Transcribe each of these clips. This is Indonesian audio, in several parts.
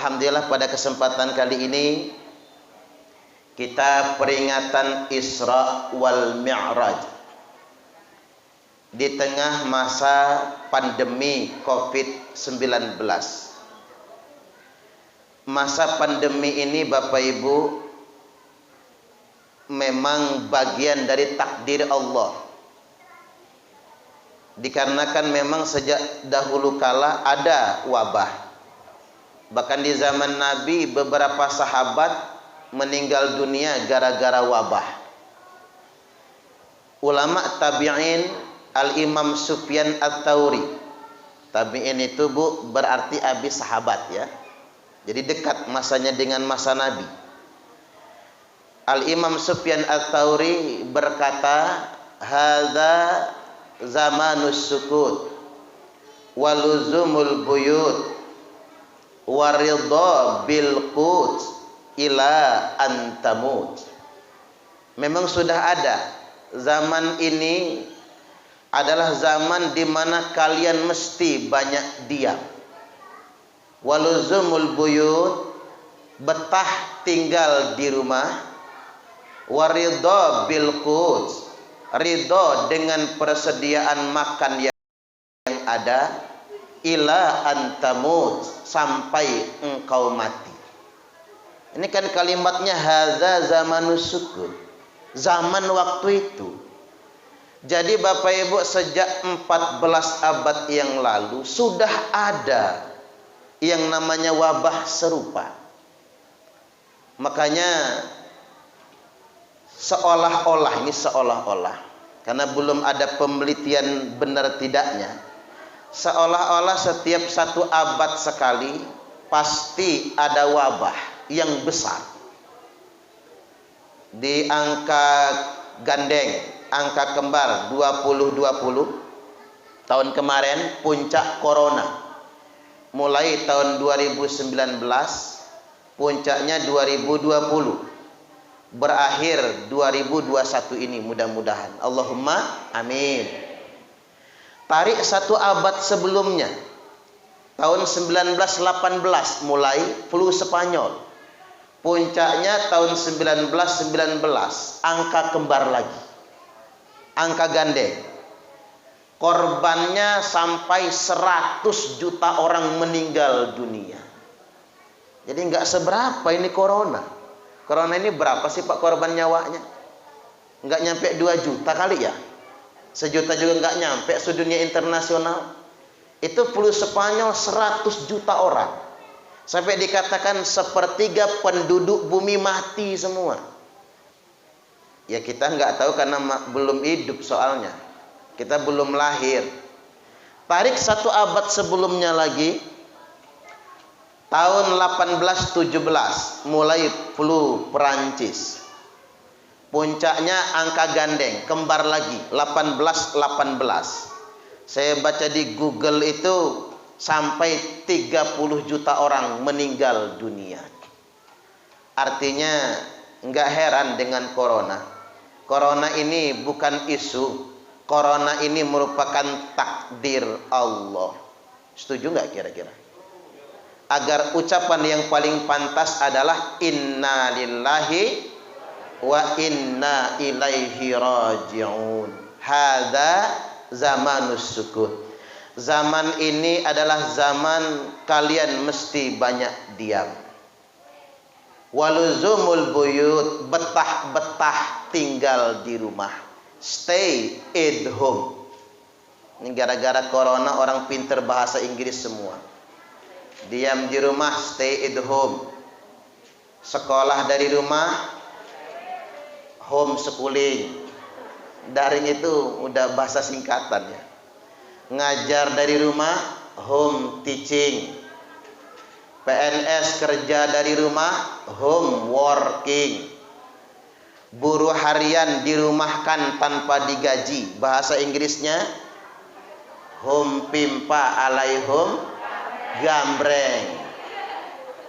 Alhamdulillah pada kesempatan kali ini kita peringatan Isra wal Mi'raj di tengah masa pandemi COVID-19. Masa pandemi ini Bapak Ibu memang bagian dari takdir Allah. Dikarenakan memang sejak dahulu kala ada wabah. Bahkan di zaman Nabi beberapa sahabat meninggal dunia gara-gara wabah. Ulama tabi'in Al-Imam Sufyan Ats-Tsauri. Tabi'in itu Bu berarti abis sahabat ya. Jadi dekat masanya dengan masa Nabi. Al-Imam Sufyan Ats-Tsauri berkata, "Hadza zamanus sukut waluzumul buyut waridha bil qut ila antamut." Memang sudah ada zaman ini adalah zaman di mana kalian mesti banyak diam. Waluzumul buyut, betah tinggal di rumah. Waridha bil qut, ridho dengan persediaan makan yang ada. Ila antamut, sampai engkau mati. Ini kan kalimatnya hadza zamanus sukut, zaman waktu itu. Jadi Bapak Ibu sejak 14 abad yang lalu sudah ada yang namanya wabah serupa. Makanya seolah-olah, ini seolah-olah, karena belum ada penelitian benar tidaknya, seolah-olah setiap 1 abad sekali pasti ada wabah yang besar. Di angka gandeng, angka kembar 2020 tahun kemarin puncak corona. Mulai tahun 2019 puncaknya 2020. Berakhir 2021 ini mudah-mudahan. Allahumma amin. Tarik 1 abad sebelumnya, tahun 1918 mulai flu Spanyol. Puncaknya tahun 1919, angka kembar lagi, angka gandeng. Korbannya sampai 100 juta orang meninggal dunia. Jadi nggak seberapa ini corona. Corona ini berapa sih Pak korban nyawanya? Nggak nyampe 2 juta kali ya? 1 juta juga nggak nyampe sedunia internasional. Itu flu Spanyol 100 juta orang. Sampai dikatakan 1/3 penduduk bumi mati semua. Ya kita nggak tahu karena belum hidup soalnya. Kita belum lahir. Tarik 1 abad sebelumnya lagi, tahun 1817 mulai flu Perancis. Puncaknya angka gandeng, kembar lagi 1818. Saya baca di Google itu sampai 30 juta orang meninggal dunia. Artinya enggak heran dengan corona. Corona ini bukan isu. Corona ini merupakan takdir Allah. Setuju enggak kira-kira? Agar ucapan yang paling pantas adalah inna lillahi wa inna ilaihi raji'un. Hadza zamanus sukut. Zaman ini adalah zaman kalian mesti banyak diam. Waluzumul buyut, betah-betah tinggal di rumah. Stay at home. Ini gara-gara corona orang pinter bahasa Inggris semua. Diam di rumah, stay at home. Sekolah dari rumah, homeschooling. Daring itu udah bahasa singkatan ya. Ngajar dari rumah, home teaching. PNS kerja dari rumah, home working. Buruh harian dirumahkan tanpa digaji. Bahasa Inggrisnya home pimpa alaihum gambreng.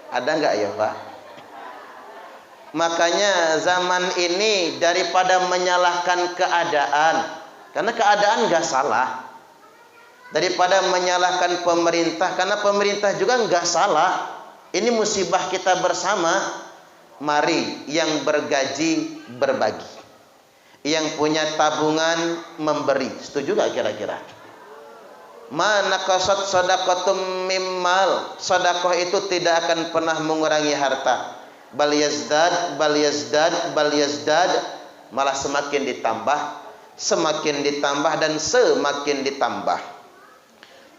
Ada nggak ya Pak? Makanya zaman ini daripada menyalahkan keadaan, karena keadaan nggak salah, daripada menyalahkan pemerintah, karena pemerintah juga nggak salah, Ini musibah kita bersama. Mari yang bergaji berbagi, yang punya tabungan memberi. Setuju gak kira-kira? Mana kasat sadaqatum mimmal. Sedekah itu tidak akan pernah mengurangi harta. Bal yazdad, bal yazdad, bal yazdad. Malah semakin ditambah, semakin ditambah, dan semakin ditambah.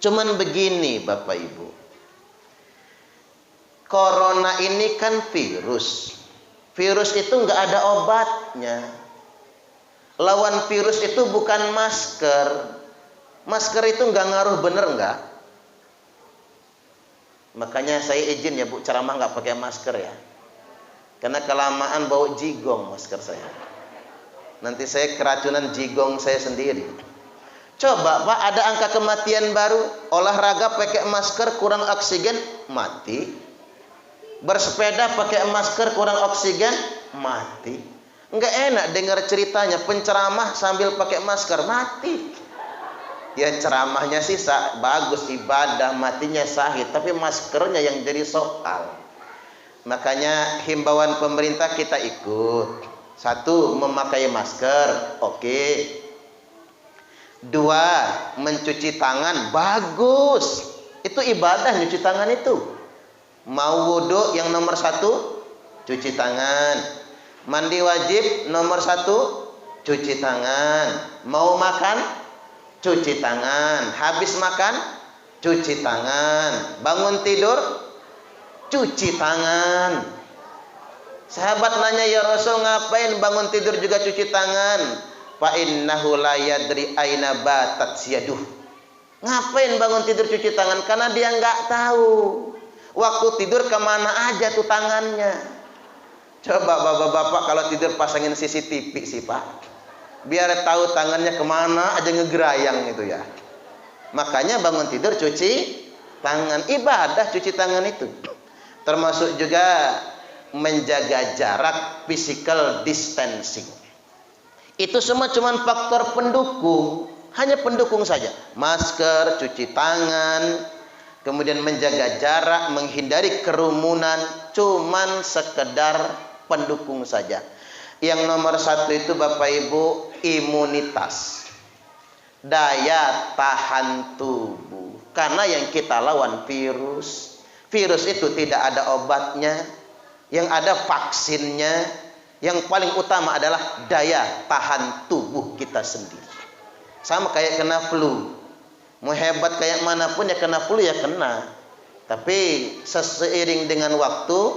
Cuman begini Bapak Ibu, corona ini kan virus. Virus itu nggak ada obatnya. Lawan virus itu bukan masker. Masker itu nggak ngaruh, bener nggak? Makanya saya izin ya Bu, ceramah nggak pakai masker ya. Karena kelamaan bau jigong masker saya. Nanti saya keracunan jigong saya sendiri. Coba Pak, ada angka kematian baru. Olahraga pakai masker kurang oksigen, mati. Bersepeda pakai masker kurang oksigen, mati. Nggak enak dengar ceritanya penceramah sambil pakai masker, mati. Ya ceramahnya sih bagus, ibadah, matinya sahih, tapi maskernya yang jadi soal. Makanya himbauan pemerintah kita ikut. 1, memakai masker, oke. 2, mencuci tangan, bagus. Itu ibadah nyuci tangan itu. Mau wudhu yang nomor 1, cuci tangan. Mandi wajib nomor 1, cuci tangan. Mau makan, cuci tangan. Habis makan, cuci tangan. Bangun tidur, cuci tangan. Sahabat nanya, ya Rasul, ngapain bangun tidur juga cuci tangan? Fa innahu la yadri aina batat yaduh. Ngapain bangun tidur cuci tangan? Karena dia nggak tahu waktu tidur kemana aja tuh tangannya. Coba bapak-bapak kalau tidur pasangin CCTV sih Pak, biar tahu tangannya kemana aja ngegerayang itu ya. Makanya bangun tidur cuci tangan. Ibadah cuci tangan itu. Termasuk juga menjaga jarak, physical distancing. Itu semua cuma faktor pendukung. Hanya pendukung saja. Masker, cuci tangan, kemudian menjaga jarak, menghindari kerumunan, cuman sekedar pendukung saja. Yang nomor 1 itu Bapak Ibu, imunitas, daya tahan tubuh. Karena yang kita lawan virus. Virus itu tidak ada obatnya, yang ada vaksinnya. Yang paling utama adalah daya tahan tubuh kita sendiri. Sama kayak kena flu. Mau hebat kayak manapun ya kena flu ya kena. Tapi seiring dengan waktu,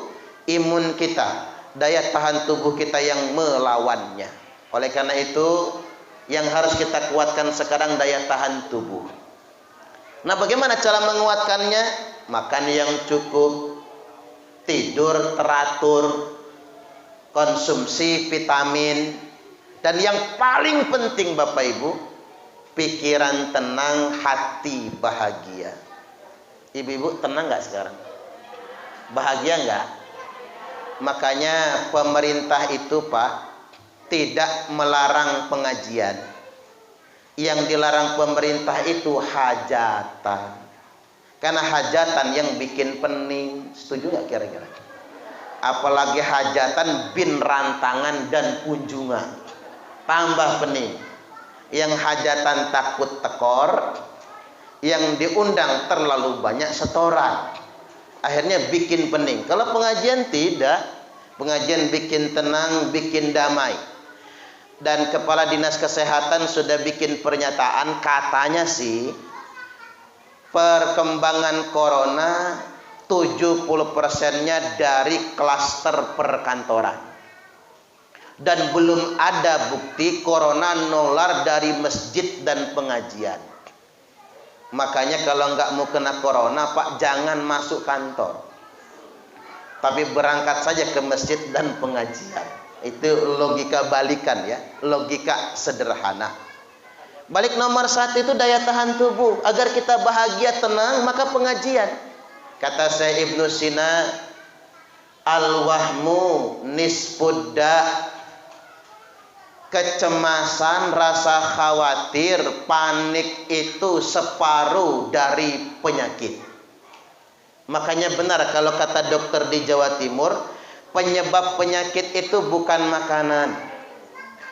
imun kita, daya tahan tubuh kita yang melawannya. Oleh karena itu, yang harus kita kuatkan sekarang daya tahan tubuh. Nah, bagaimana cara menguatkannya? Makan yang cukup, tidur teratur, konsumsi vitamin, dan yang paling penting Bapak Ibu, pikiran tenang, hati bahagia. Ibu-ibu tenang nggak sekarang? Bahagia nggak? Makanya pemerintah itu Pak tidak melarang pengajian. Yang dilarang pemerintah itu hajatan. Karena hajatan yang bikin pening. Setuju nggak kira-kira? Apalagi hajatan bin rantangan dan kunjungan, tambah pening. Yang hajatan takut tekor, yang diundang terlalu banyak setoran, akhirnya bikin pening. Kalau pengajian tidak, pengajian bikin tenang, bikin damai. Dan Kepala Dinas Kesehatan sudah bikin pernyataan, katanya sih perkembangan corona 70%-nya dari klaster perkantoran. Dan belum ada bukti corona nular dari masjid dan pengajian. Makanya kalau nggak mau kena corona Pak, jangan masuk kantor. Tapi berangkat saja ke masjid dan pengajian. Itu logika balikan ya, logika sederhana. Balik nomor 1 itu daya tahan tubuh. Agar kita bahagia, tenang, maka pengajian. Kata saya Ibnu Sina, al-wahmu nisfudda. Kecemasan, rasa khawatir, panik itu separuh dari penyakit. Makanya benar kalau kata dokter di Jawa Timur, penyebab penyakit itu bukan makanan.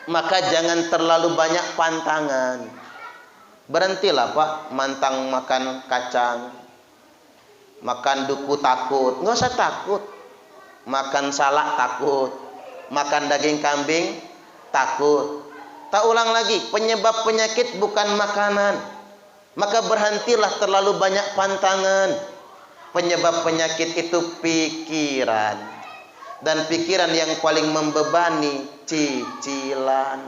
Maka jangan terlalu banyak pantangan. Berhentilah Pak, mantang makan kacang, makan duku takut, nggak usah takut. Makan salak takut, makan daging kambing takut. Tak ulang lagi, penyebab penyakit bukan makanan. Maka berhentilah terlalu banyak pantangan. Penyebab penyakit itu pikiran. Dan pikiran yang paling membebani cicilan.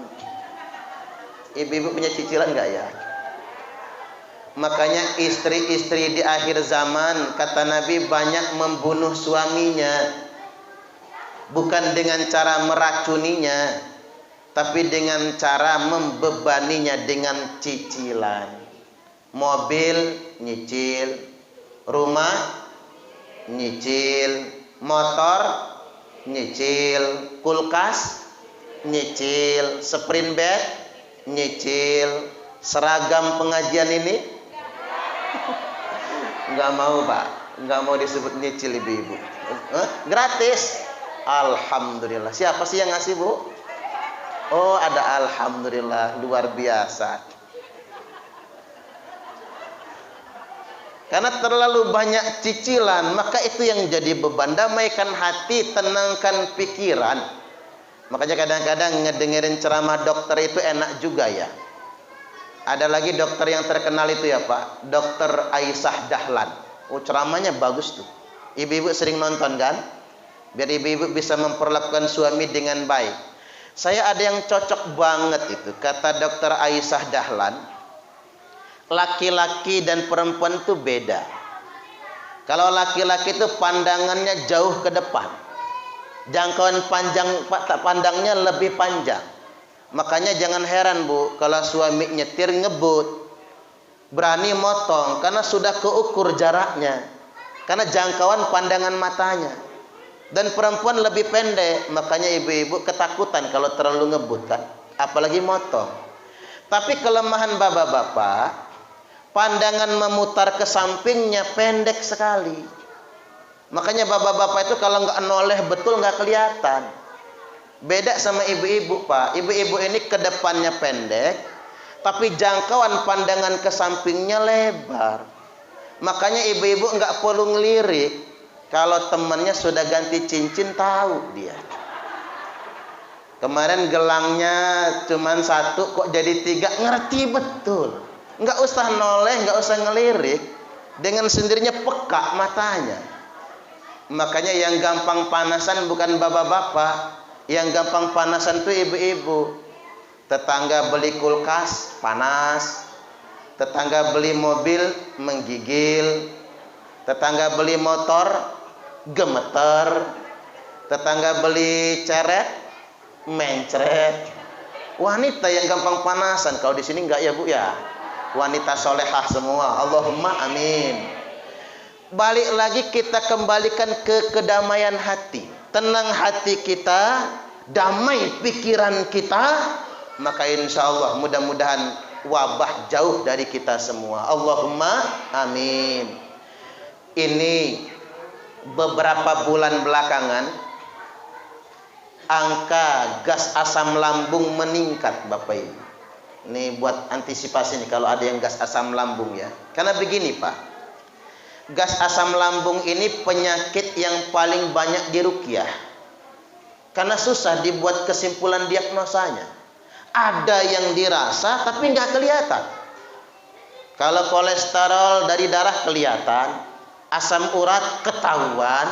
Ibu-ibu punya cicilan enggak ya? Makanya istri-istri di akhir zaman, kata Nabi, banyak membunuh suaminya. Bukan dengan cara meracuninya, tapi dengan cara membebaninya dengan cicilan. Mobil nyicil, rumah nyicil, motor nyicil, kulkas nyicil, sprint bed nyicil, seragam pengajian ini nggak mau Pak, nggak mau disebut nyicil ibu-ibu. Gratis. Alhamdulillah. Siapa sih yang ngasih Bu? Oh ada, alhamdulillah, luar biasa. Karena terlalu banyak cicilan, maka itu yang jadi beban. Damaikan hati, tenangkan pikiran. Makanya kadang-kadang ngedengerin ceramah dokter itu enak juga ya. Ada lagi dokter yang terkenal itu ya Pak, Dokter Aisyah Dahlan. Oh ceramahnya bagus tuh. Ibu-ibu sering nonton kan? Biar ibu-ibu bisa memperlakukan suami dengan baik. Saya ada yang cocok banget itu. Kata Dokter Aisyah Dahlan, laki-laki dan perempuan itu beda. Kalau laki-laki itu pandangannya jauh ke depan, jangkauan pandangnya lebih panjang. Makanya jangan heran Bu, kalau suami nyetir ngebut, berani motong, karena sudah keukur jaraknya, karena jangkauan pandangan matanya. Dan perempuan lebih pendek, makanya ibu-ibu ketakutan kalau terlalu ngebut kan, apalagi motong. Tapi kelemahan bapak-bapak, pandangan memutar ke sampingnya pendek sekali. Makanya bapak-bapak itu kalau nggak noleh betul nggak kelihatan. Beda sama ibu-ibu Pak. Ibu-ibu ini ke depannya pendek, tapi jangkauan pandangan ke sampingnya lebar. Makanya ibu-ibu nggak perlu ngelirik. Kalau temannya sudah ganti cincin, tahu dia. Kemarin gelangnya cuman 1 kok jadi 3, ngerti betul. Nggak usah noleh, nggak usah ngelirik, dengan sendirinya peka matanya. Makanya yang gampang panasan bukan bapak-bapak, yang gampang panasan itu ibu-ibu. Tetangga beli kulkas panas, tetangga beli mobil menggigil, tetangga beli motor gemeter, tetangga beli ceret mencret. Wanita yang gampang panasan. Kalau di sini enggak ya Bu ya? Wanita solehah semua. Allahumma amin. Balik lagi, kita kembalikan ke kedamaian hati. Tenang hati kita, damai pikiran kita, maka insya Allah mudah-mudahan wabah jauh dari kita semua. Allahumma amin. Ini beberapa bulan belakangan angka gas asam lambung meningkat Bapak Ibu. Ini buat antisipasi nih kalau ada yang gas asam lambung ya. Karena begini Pak, gas asam lambung ini penyakit yang paling banyak diruqyah. Karena susah dibuat kesimpulan diagnosanya. Ada yang dirasa tapi nggak kelihatan. Kalau kolesterol dari darah kelihatan, asam urat ketahuan,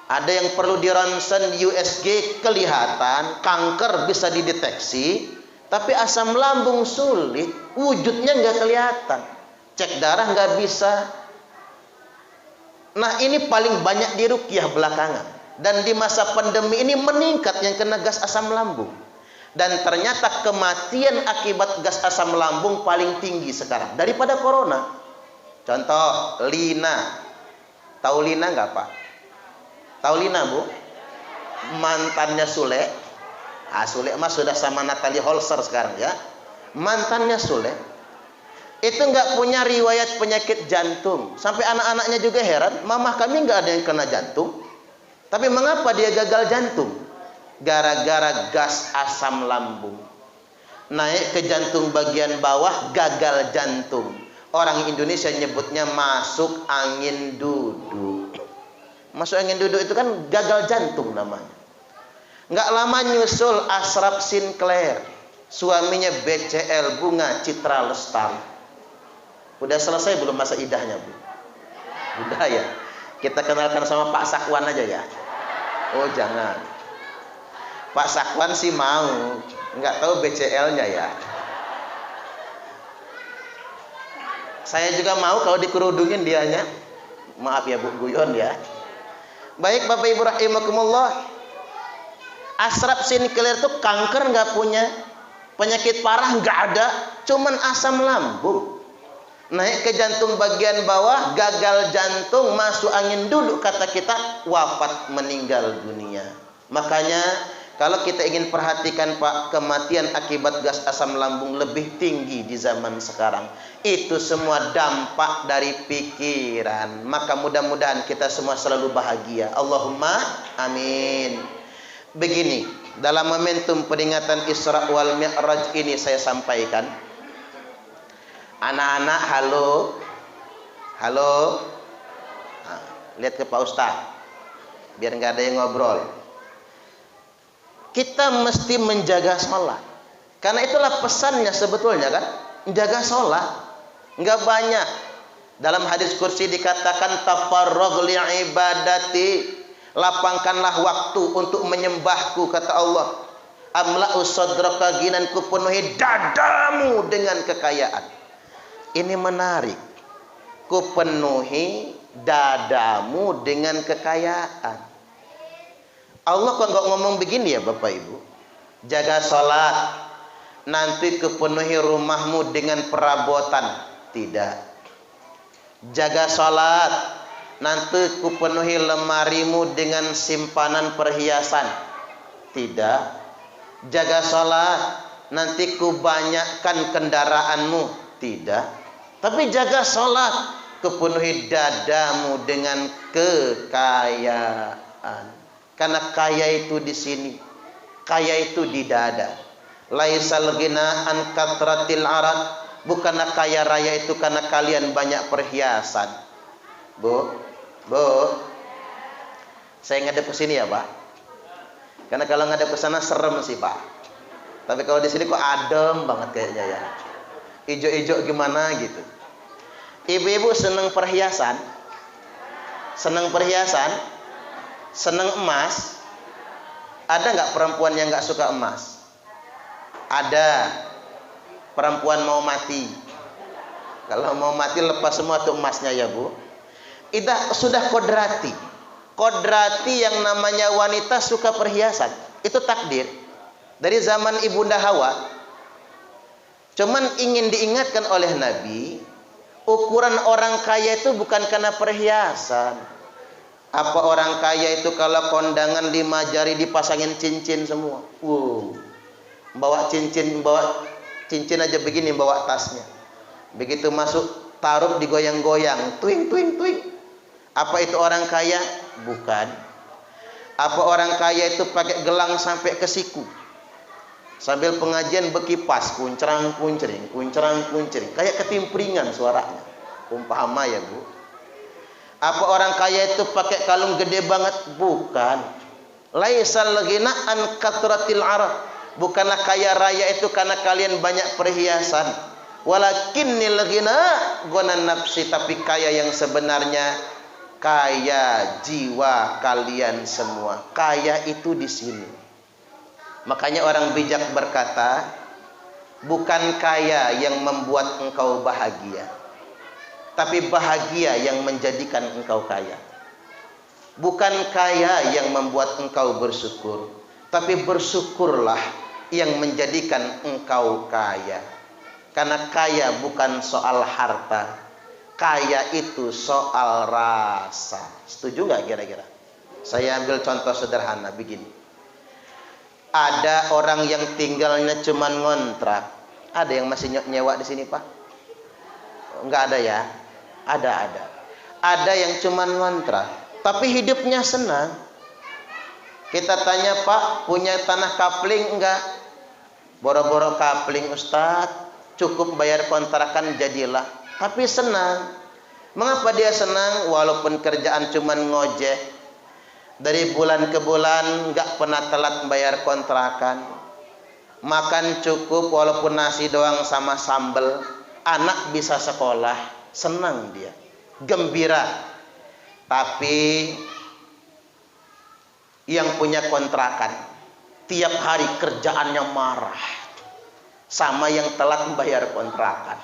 ada yang perlu di ronsen USG kelihatan, kanker bisa dideteksi, tapi asam lambung sulit, wujudnya nggak kelihatan, cek darah nggak bisa. Nah ini paling banyak diruqyah belakangan, dan di masa pandemi ini meningkat yang kena gas asam lambung. Dan ternyata kematian akibat gas asam lambung paling tinggi sekarang daripada corona. Contoh Lina, tahu Lina nggak Pak? Tahu Lina Bu? Mantannya Sule. Sule mas sudah sama Natalie Holzer sekarang ya. Mantannya Sule itu nggak punya riwayat penyakit jantung. Sampai anak-anaknya juga heran, mamah kami nggak ada yang kena jantung. Tapi mengapa dia gagal jantung? Gara-gara gas asam lambung. Naik ke jantung bagian bawah, gagal jantung. Orang Indonesia nyebutnya masuk angin duduk. Masuk angin duduk itu kan gagal jantung namanya. Nggak lama nyusul Ashraf Sinclair, suaminya BCL Bunga Citra Lestari. Udah selesai belum masa idahnya, Bu? Udah ya. Kita kenalkan sama Pak Sakwan aja ya. Oh jangan. Pak Sakwan sih mau, nggak tahu BCL-nya ya. Saya juga mau kalau dikerudungin dianya. Maaf ya Bu Guyon ya. Baik Bapak Ibu rahimakumullah. Ashraf Sinclair itu kanker nggak punya, penyakit parah nggak ada, cuman asam lambung. Naik ke jantung bagian bawah, gagal jantung, masuk angin duduk, kata kita, wafat, meninggal dunia. Makanya kalau kita ingin perhatikan Pak, kematian akibat gas asam lambung lebih tinggi di zaman sekarang. Itu semua dampak dari pikiran. Maka mudah-mudahan kita semua selalu bahagia. Allahumma amin. Begini, dalam momentum peringatan Isra wal Mi'raj ini saya sampaikan, anak-anak halo, halo, nah, lihat ke Pak Ustadz, biar nggak ada yang ngobrol. Kita mesti menjaga sholat, karena itulah pesannya sebetulnya kan, menjaga sholat. Nggak banyak. Dalam hadis kursi dikatakan tafarragh li ibadati, lapangkanlah waktu untuk menyembahku, kata Allah. Amla'u sadraka ginan, ku penuhi dadamu dengan kekayaan. Ini menarik. Ku penuhi dadamu dengan kekayaan. Allah kok nggak ngomong begini ya Bapak Ibu? Jaga sholat, nanti kupenuhi rumahmu dengan perabotan. Tidak. Jaga sholat, nanti kupenuhi lemarimu dengan simpanan perhiasan. Tidak. Jaga sholat, nanti kubanyakkan kendaraanmu. Tidak. Tapi jaga sholat, kupenuhi dadamu dengan kekayaan. Karena kaya itu di sini, kaya itu di dada. Laisal ghina an katratil arad, bukanlah kaya raya itu karena kalian banyak perhiasan. Bu, saya ngadep ke sini ya Pak. Karena kalau ngadep ke sana serem sih Pak. Tapi kalau di sini kok adem banget kayaknya ya. Ijo-ijo gimana gitu. Ibu-ibu seneng perhiasan? Seneng perhiasan? Seneng emas? Ada nggak perempuan yang nggak suka emas? Ada. Perempuan mau mati. Kalau mau mati lepas semua tuh emasnya ya Bu. Itu sudah kodrati. Kodrati yang namanya wanita suka perhiasan. Itu takdir. Dari zaman Ibunda Hawa. Cuman ingin diingatkan oleh Nabi, ukuran orang kaya itu bukan karena perhiasan. Apa orang kaya itu kalau kondangan 5 jari dipasangin cincin semua? Wow. Bawa cincin aja begini bawa tasnya. Begitu masuk taruh digoyang-goyang, tuing tuing tuing. Apa itu orang kaya? Bukan. Apa orang kaya itu pakai gelang sampai ke siku? Sambil pengajian berkipas, kuncrang kuncring, kuncrang kuncring, kayak ketimpringan suaranya. Umpama ya Bu. Apa orang kaya itu pakai kalung gede banget? Bukan. Laisal ghina an katratil arad. Bukanlah kaya raya itu karena kalian banyak perhiasan. Walakinnil ghina ghanan nafsi, tapi kaya yang sebenarnya kaya jiwa kalian semua. Kaya itu di sini. Makanya orang bijak berkata, bukan kaya yang membuat engkau bahagia, tapi bahagia yang menjadikan engkau kaya. Bukan kaya yang membuat engkau bersyukur, tapi bersyukurlah yang menjadikan engkau kaya. Karena kaya bukan soal harta, kaya itu soal rasa. Setuju nggak kira-kira? Saya ambil contoh sederhana begini. Ada orang yang tinggalnya cuma ngontrak. Ada yang masih nyewa di sini Pak? Enggak ada ya? Ada. Ada yang cuman ngontrak, tapi hidupnya senang. Kita tanya, Pak, punya tanah kapling enggak? Boro-boro kapling, Ustadz, cukup bayar kontrakan jadilah. Tapi senang. Mengapa dia senang? Walaupun kerjaan cuman ngojek, dari bulan ke bulan enggak pernah telat bayar kontrakan. Makan cukup walaupun nasi doang sama sambel. Anak bisa sekolah, senang dia, gembira. Tapi yang punya kontrakan tiap hari kerjaannya marah sama yang telat membayar kontrakan.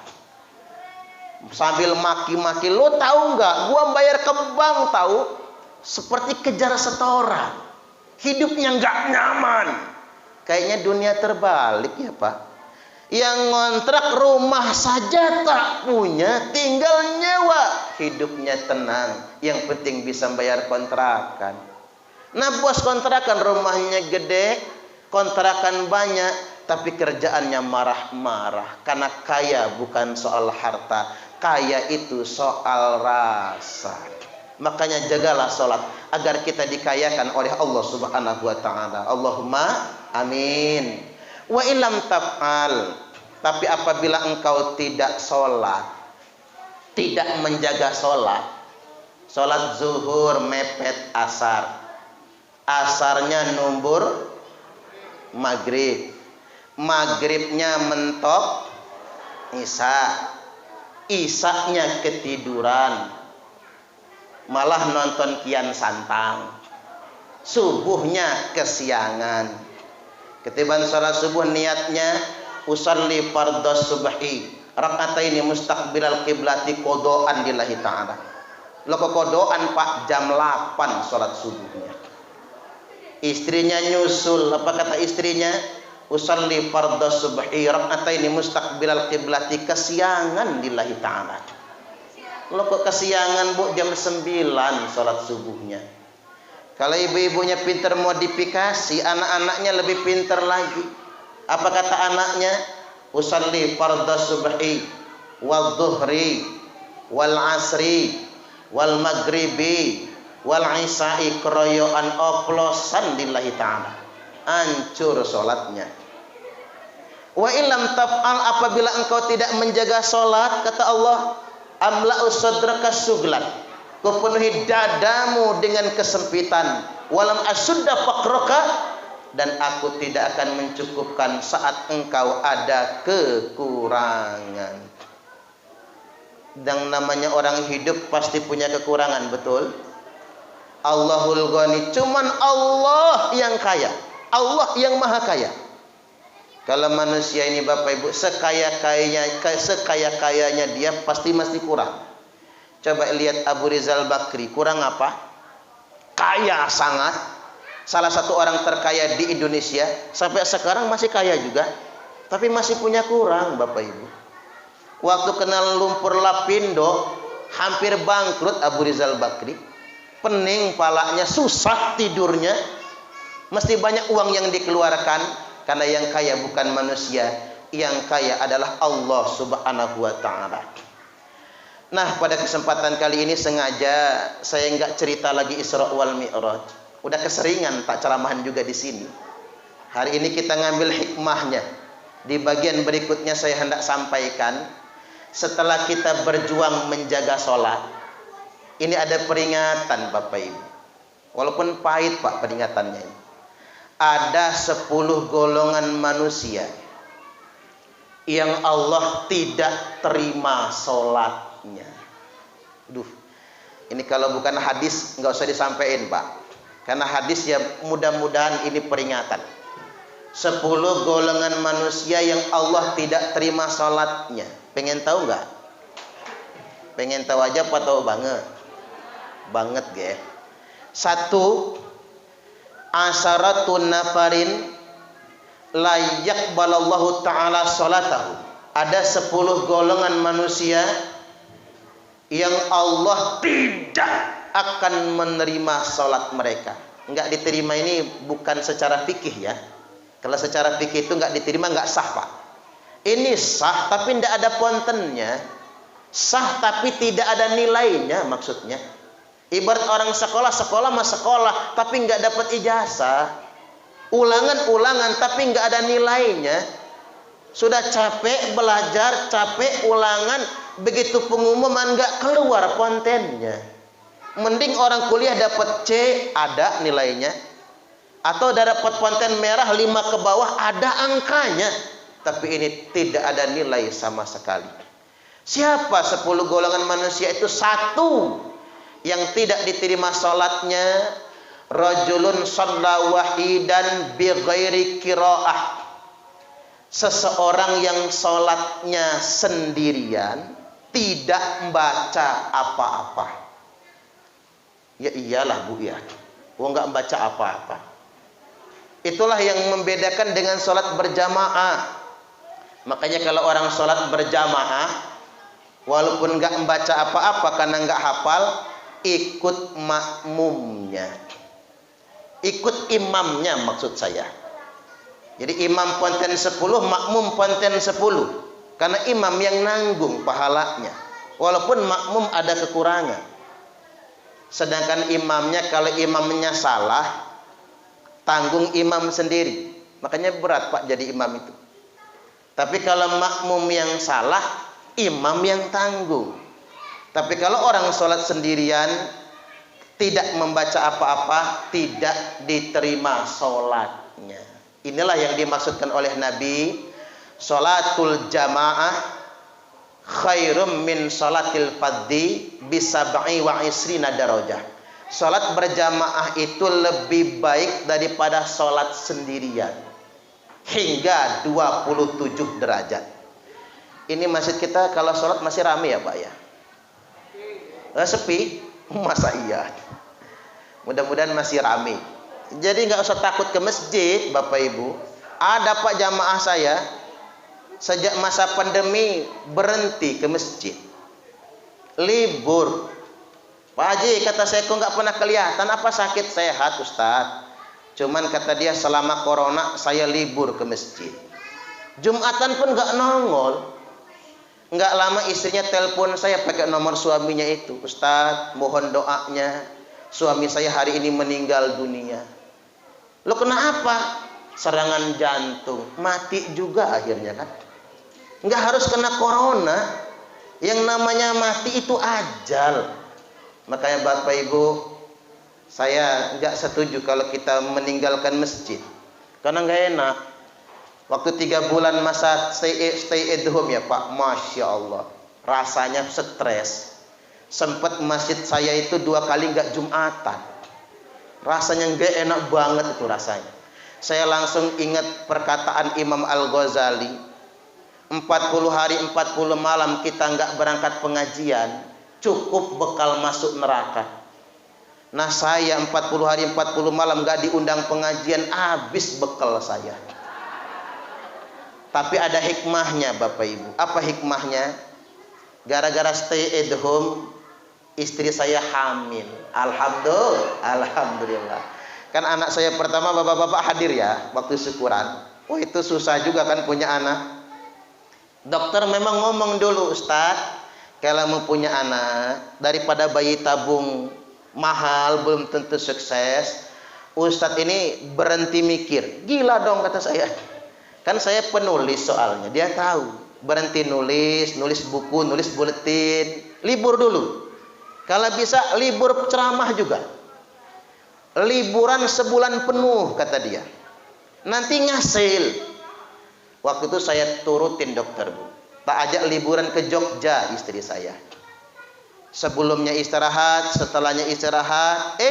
Sambil maki-maki, lo tahu nggak? Gua bayar ke bank tahu, seperti kejar setoran. Hidupnya nggak nyaman. Kayaknya dunia terbalik ya Pak. Yang ngontrak rumah saja tak punya, tinggal nyewa, hidupnya tenang. Yang penting bisa bayar kontrakan. Nah, bos kontrakan rumahnya gede, kontrakan banyak, tapi kerjaannya marah-marah. Karena kaya bukan soal harta, kaya itu soal rasa. Makanya jagalah sholat agar kita dikayakan oleh Allah Subhanahu wa taala. Allahumma amin. Wa illam taf'al, tapi apabila engkau tidak sholat, tidak menjaga sholat, sholat zuhur mepet asar, asarnya numbur maghrib, maghribnya mentok isya, isyanya ketiduran, malah nonton Kian Santang, subuhnya kesiangan. Ketiban sholat subuh niatnya usalli fardhos subhi rakataini mustaqbilal qiblati qodoan lillahi ta'ala. Lo kodoan Pak jam 8 sholat subuhnya. Istrinya nyusul, apa kata istrinya? Usalli fardhos subhi rakataini mustaqbilal qiblati, kesiangan lillahi ta'ala. Lo kok kesiangan Bu, jam 9 sholat subuhnya. Kalau ibu-ibunya pintar modifikasi, anak-anaknya lebih pintar lagi. Apa kata anaknya? Usalli fardhos subhi wal dhuhri wal asri wal maghribi wal isya'i, keroyokan oplosan lillahi ta'ala. Hancur sholatnya. Wa illam taf'al, apabila engkau tidak menjaga sholat, kata Allah, amla'u sadraka suglan, kupenuhi dadamu dengan kesempitan, walam asudda faqraka, dan aku tidak akan mencukupkan saat engkau ada kekurangan. Dan namanya orang hidup pasti punya kekurangan, betul? Allahul Ghani, cuman Allah yang kaya, Allah yang maha kaya. Kalau manusia ini Bapak Ibu sekaya-kayanya dia pasti masih kurang. Coba lihat Abu Rizal Bakri, kurang apa? Kaya sangat. Salah satu orang terkaya di Indonesia, sampai sekarang masih kaya juga, tapi masih punya kurang Bapak Ibu. Waktu kenal lumpur lapindo, hampir bangkrut Abu Rizal Bakri. Pening palanya, susah tidurnya, mesti banyak uang yang dikeluarkan. Karena yang kaya bukan manusia, yang kaya adalah Allah Subhanahu wa ta'ala. Nah, pada kesempatan kali ini sengaja saya nggak cerita lagi Isra wal Mi'raj. Udah keseringan tak ceramahan juga di sini. Hari ini kita ngambil hikmahnya. Di bagian berikutnya saya hendak sampaikan, setelah kita berjuang menjaga sholat, ini ada peringatan Bapak Ibu. Walaupun pahit Pak peringatannya ini. Ada 10 golongan manusia yang Allah tidak terima sholatnya. Duh, ini kalau bukan hadis nggak usah disampaikan Pak, karena hadis ya mudah-mudahan ini peringatan. 10 golongan manusia yang Allah tidak terima sholatnya. Pengen tahu nggak? Pengen tahu aja apa tahu banget? Banget ge. 1, asharatun nafarin la yaqbalallahu ta'ala salatahu. Ada 10 golongan manusia yang Allah tidak akan menerima salat mereka. Enggak diterima ini bukan secara fikih ya. Kalau secara fikih itu enggak diterima, enggak sah Pak. Ini sah tapi enggak ada pontennya. Sah tapi tidak ada nilainya maksudnya. Ibarat orang sekolah mah sekolah tapi nggak dapat ijazah. Ulangan tapi nggak ada nilainya. Sudah capek belajar, capek ulangan, begitu pengumuman nggak keluar kontennya. Mending orang kuliah dapat C ada nilainya, atau dapat konten merah 5 ke bawah ada angkanya, tapi ini tidak ada nilai sama sekali. Siapa 10 golongan manusia itu? Satu yang tidak diterima salatnya, rajulun shalla wahidan bi ghairi qiraah. Seseorang yang salatnya sendirian, tidak membaca apa-apa. Ya iyalah Bu ya. Enggak membaca apa-apa. Itulah yang membedakan dengan salat berjamaah. Makanya kalau orang salat berjamaah, walaupun enggak membaca apa-apa karena enggak hafal, ikut makmumnya, ikut imamnya maksud saya. Jadi imam ponten 10, makmum ponten 10, karena imam yang nanggung pahalanya, walaupun makmum ada kekurangan. Sedangkan imamnya, kalau imamnya salah, tanggung imam sendiri. Makanya berat Pak jadi imam itu. Tapi kalau makmum yang salah, imam yang tanggung. Tapi kalau orang sholat sendirian, tidak membaca apa-apa, tidak diterima sholatnya. Inilah yang dimaksudkan oleh Nabi, sholatul jamaah khairum min sholatil fadhi bisab'i wa isrina darajah. Sholat berjamaah itu lebih baik daripada sholat sendirian, hingga 27 derajat. Ini masjid kita kalau sholat masih ramai ya Pak ya? Sepi? Masa iya? Mudah-mudahan masih ramai. Jadi nggak usah takut ke masjid Bapak Ibu. Ada Pak jamaah saya sejak masa pandemi berhenti ke masjid, libur. Pak Haji kata saya, kok nggak pernah kelihatan, apa sakit? Sehat Ustaz, cuman kata dia selama corona saya libur ke masjid. Jumatan pun nggak nongol. Nggak lama istrinya telepon saya pakai nomor suaminya itu, Ustaz mohon doanya, suami saya hari ini meninggal dunia. Lo kenapa? Serangan jantung, mati juga akhirnya kan. Nggak harus kena corona, yang namanya mati itu ajal. Makanya Bapak Ibu, saya nggak setuju kalau kita meninggalkan masjid, karena nggak enak. Waktu 3 bulan masa stay at home ya Pak, Masya Allah, rasanya stres. Sempat masjid saya itu 2 kali nggak Jumatan, rasanya nggak enak banget itu rasanya. Saya langsung ingat perkataan Imam Al-Ghazali, 40 hari 40 malam kita nggak berangkat pengajian, cukup bekal masuk neraka. Nah saya 40 hari 40 malam nggak diundang pengajian, habis bekal saya. Tapi ada hikmahnya Bapak Ibu. Apa hikmahnya? Gara-gara stay at home, istri saya hamil. Alhamdulillah. Kan anak saya pertama, bapak-bapak hadir ya waktu syukuran. Oh itu susah juga kan punya anak. Dokter memang ngomong dulu, Ustaz, kalau mau punya anak, daripada bayi tabung mahal belum tentu sukses, Ustadz ini berhenti mikir. Gila dong kata saya. Kan saya penulis soalnya, dia tahu. Berhenti nulis buku, nulis buletin, libur dulu. Kalau bisa libur ceramah juga. Liburan sebulan penuh kata dia. Nanti ngasil. Waktu itu saya turutin dokter Bu. Tak ajak liburan ke Jogja istri saya. Sebelumnya istirahat, setelahnya istirahat,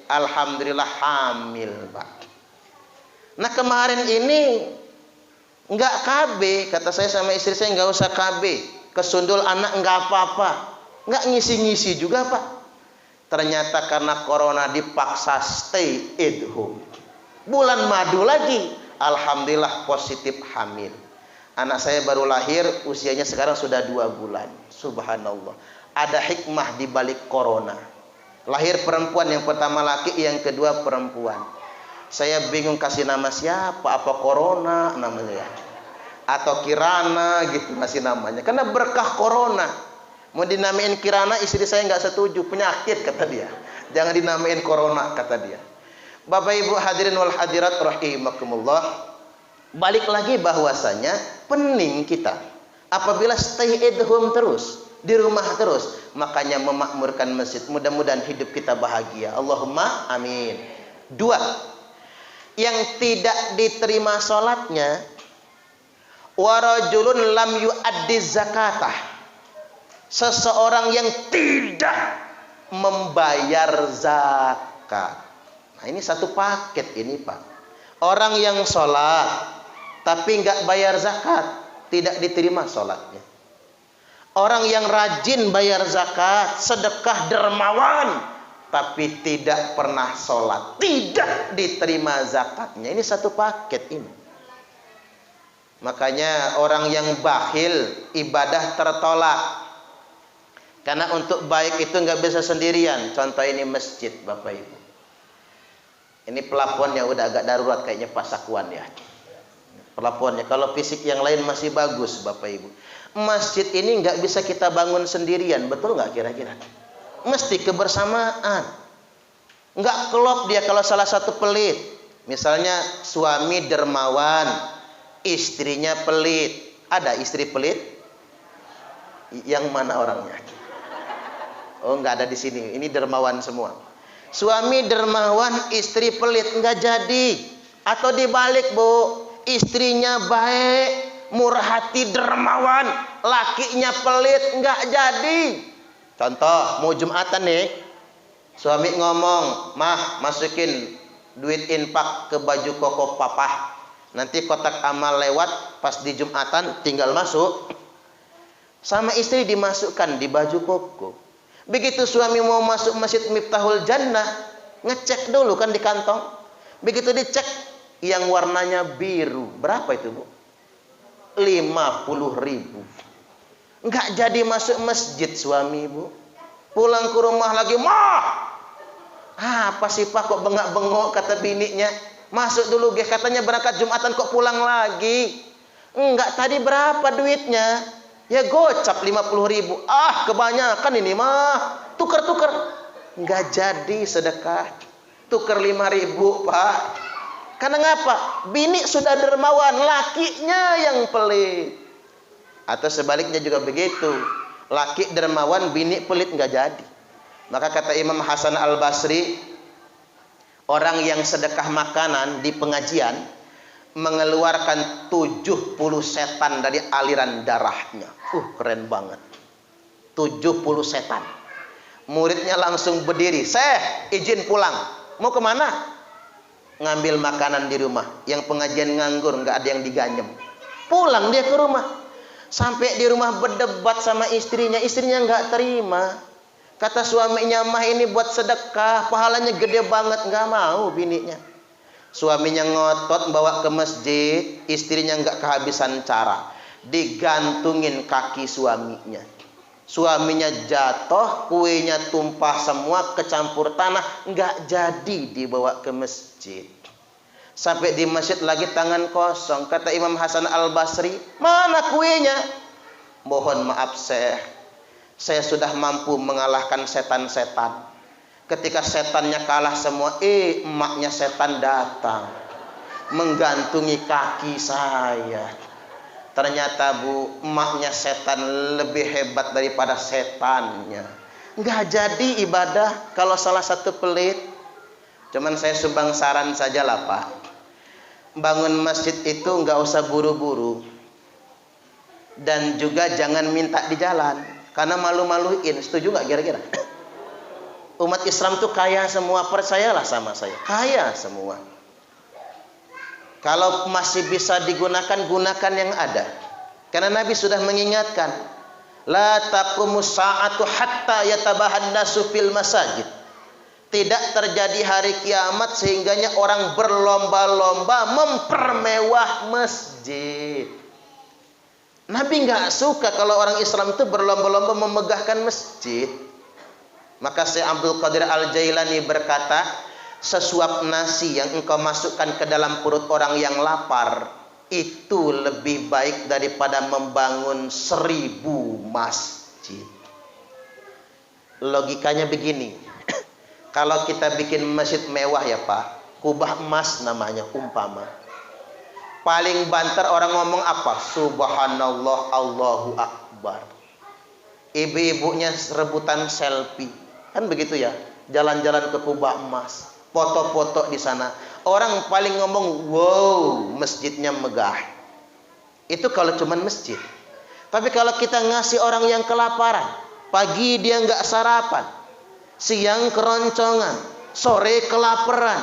alhamdulillah hamil Pak. Nah kemarin ini nggak KB, kata saya sama istri saya, nggak usah KB, kesundul anak nggak apa-apa, nggak ngisi-ngisi juga Pak. Ternyata karena corona dipaksa stay at home. Bulan madu lagi, alhamdulillah positif hamil. Anak saya baru lahir, usianya sekarang sudah 2 bulan. Subhanallah. Ada hikmah di balik corona. Lahir perempuan, yang pertama laki, yang kedua perempuan. Saya bingung kasih nama siapa, apa corona namanya ya, atau Kirana gitu masih namanya, karena berkah corona. Mau dinamain Kirana, istri saya nggak setuju, penyakit kata dia. Jangan dinamain corona kata dia. Bapak Ibu hadirin wal hadirat rahimakumullah. Balik lagi bahwasanya pening kita apabila stay at home terus, di rumah terus, makanya memakmurkan masjid. Mudah-mudahan hidup kita bahagia. Allahumma amin. 2. Yang tidak diterima salatnya, warajulun lam yu'addi zakatah. Seseorang yang tidak membayar zakat. Nah, ini satu paket ini, Pak. Orang yang sholat tapi nggak bayar zakat, tidak diterima sholatnya. Orang yang rajin bayar zakat, sedekah, dermawan, tapi tidak pernah sholat, tidak diterima zakatnya. Ini satu paket ini. Makanya orang yang bakhil, ibadah tertolak. Karena untuk baik itu nggak bisa sendirian. Contoh ini masjid, Bapak Ibu. Ini pelafonnya udah agak darurat kayaknya Pasakuan ya. Pelafonnya. Kalau fisik yang lain masih bagus, Bapak Ibu. Masjid ini nggak bisa kita bangun sendirian, betul nggak kira-kira? Mesti kebersamaan. Nggak klop dia kalau salah satu pelit. Misalnya suami dermawan, istrinya pelit. Ada istri pelit? Yang mana orangnya? Oh, nggak ada di sini. Ini dermawan semua. Suami dermawan, istri pelit, nggak jadi. Atau dibalik, Bu, istrinya baik, murah hati, dermawan, lakinya pelit, nggak jadi. Contoh, mau Jumatan nih, suami ngomong, "Mah, masukin duit infak ke baju koko papa. Nanti kotak amal lewat, pas di Jumatan tinggal masuk." Sama istri dimasukkan di baju koko. Begitu suami mau masuk masjid Miftahul Jannah, ngecek dulu kan di kantong. Begitu dicek, yang warnanya biru. Berapa itu, Bu? 50.000. Nggak jadi masuk masjid suami, Bu. Pulang ke rumah lagi, "Mah, apa sih Pak kok bengak-bengok?" kata bininya. "Masuk dulu, katanya berangkat Jumatan kok pulang lagi." "Enggak, tadi berapa duitnya?" "Ya gocap 50.000. "Ah, kebanyakan ini mah. Tuker-tuker." Nggak jadi sedekah. Tuker 5.000, Pak. Karena ngapa? Bini sudah dermawan, lakinya yang pelit. Atau sebaliknya juga begitu. Laki dermawan, bini pelit, nggak jadi. Maka kata Imam Hasan Al-Basri, orang yang sedekah makanan di pengajian mengeluarkan 70 setan dari aliran darahnya. Keren banget. 70 setan. Muridnya langsung berdiri, "Syekh, izin pulang." "Mau kemana?" "Ngambil makanan di rumah." Yang pengajian nganggur, nggak ada yang diganyem. Pulang dia ke rumah. Sampai di rumah berdebat sama istrinya. Istrinya nggak terima. Kata suaminya, "Mah, ini buat sedekah, pahalanya gede banget." Nggak mau bininya. Suaminya ngotot bawa ke masjid, istrinya nggak kehabisan cara, digantungin kaki suaminya. Suaminya jatuh, kuenya tumpah semua, kecampur tanah, nggak jadi dibawa ke masjid. Sampai di masjid lagi tangan kosong. Kata Imam Hasan Al-Basri, "Mana kuenya?" "Mohon maaf, Syekh, saya sudah mampu mengalahkan setan-setan. Ketika setannya kalah semua, emaknya setan datang menggantungi kaki saya. Ternyata, Bu, emaknya setan lebih hebat daripada setannya." Nggak jadi ibadah kalau salah satu pelit. Cuman saya sumbang saran saja lah, Pak. Bangun masjid itu nggak usah buru-buru. Dan juga jangan minta di jalan, karena malu-maluin. Setuju nggak kira-kira? Umat Islam tuh kaya semua, percayalah sama saya. Kaya semua. Kalau masih bisa digunakan, gunakan yang ada. Karena Nabi sudah mengingatkan, "La taqumus sa'atu hatta yatabahan nasu fil masajid." Tidak terjadi hari kiamat sehingganya orang berlomba-lomba mempermewah masjid. Nabi nggak suka kalau orang Islam itu berlomba-lomba memegahkan masjid. Maka Syekh Abdul Qadir Al-Jailani berkata, "Sesuap nasi yang engkau masukkan ke dalam perut orang yang lapar, itu lebih baik daripada membangun 1000 masjid." Logikanya begini. Kalau kita bikin masjid mewah ya Pak, kubah emas namanya umpama. Paling banter orang ngomong apa? Subhanallah, Allahu Akbar. Ibu-ibunya rebutan selfie. Kan begitu ya? Jalan-jalan ke kubah emas, foto-foto di sana. Orang paling ngomong, wow, masjidnya megah. Itu kalau cuman masjid. Tapi kalau kita ngasih orang yang kelaparan, pagi dia nggak sarapan, siang keroncongan, sore kelaparan,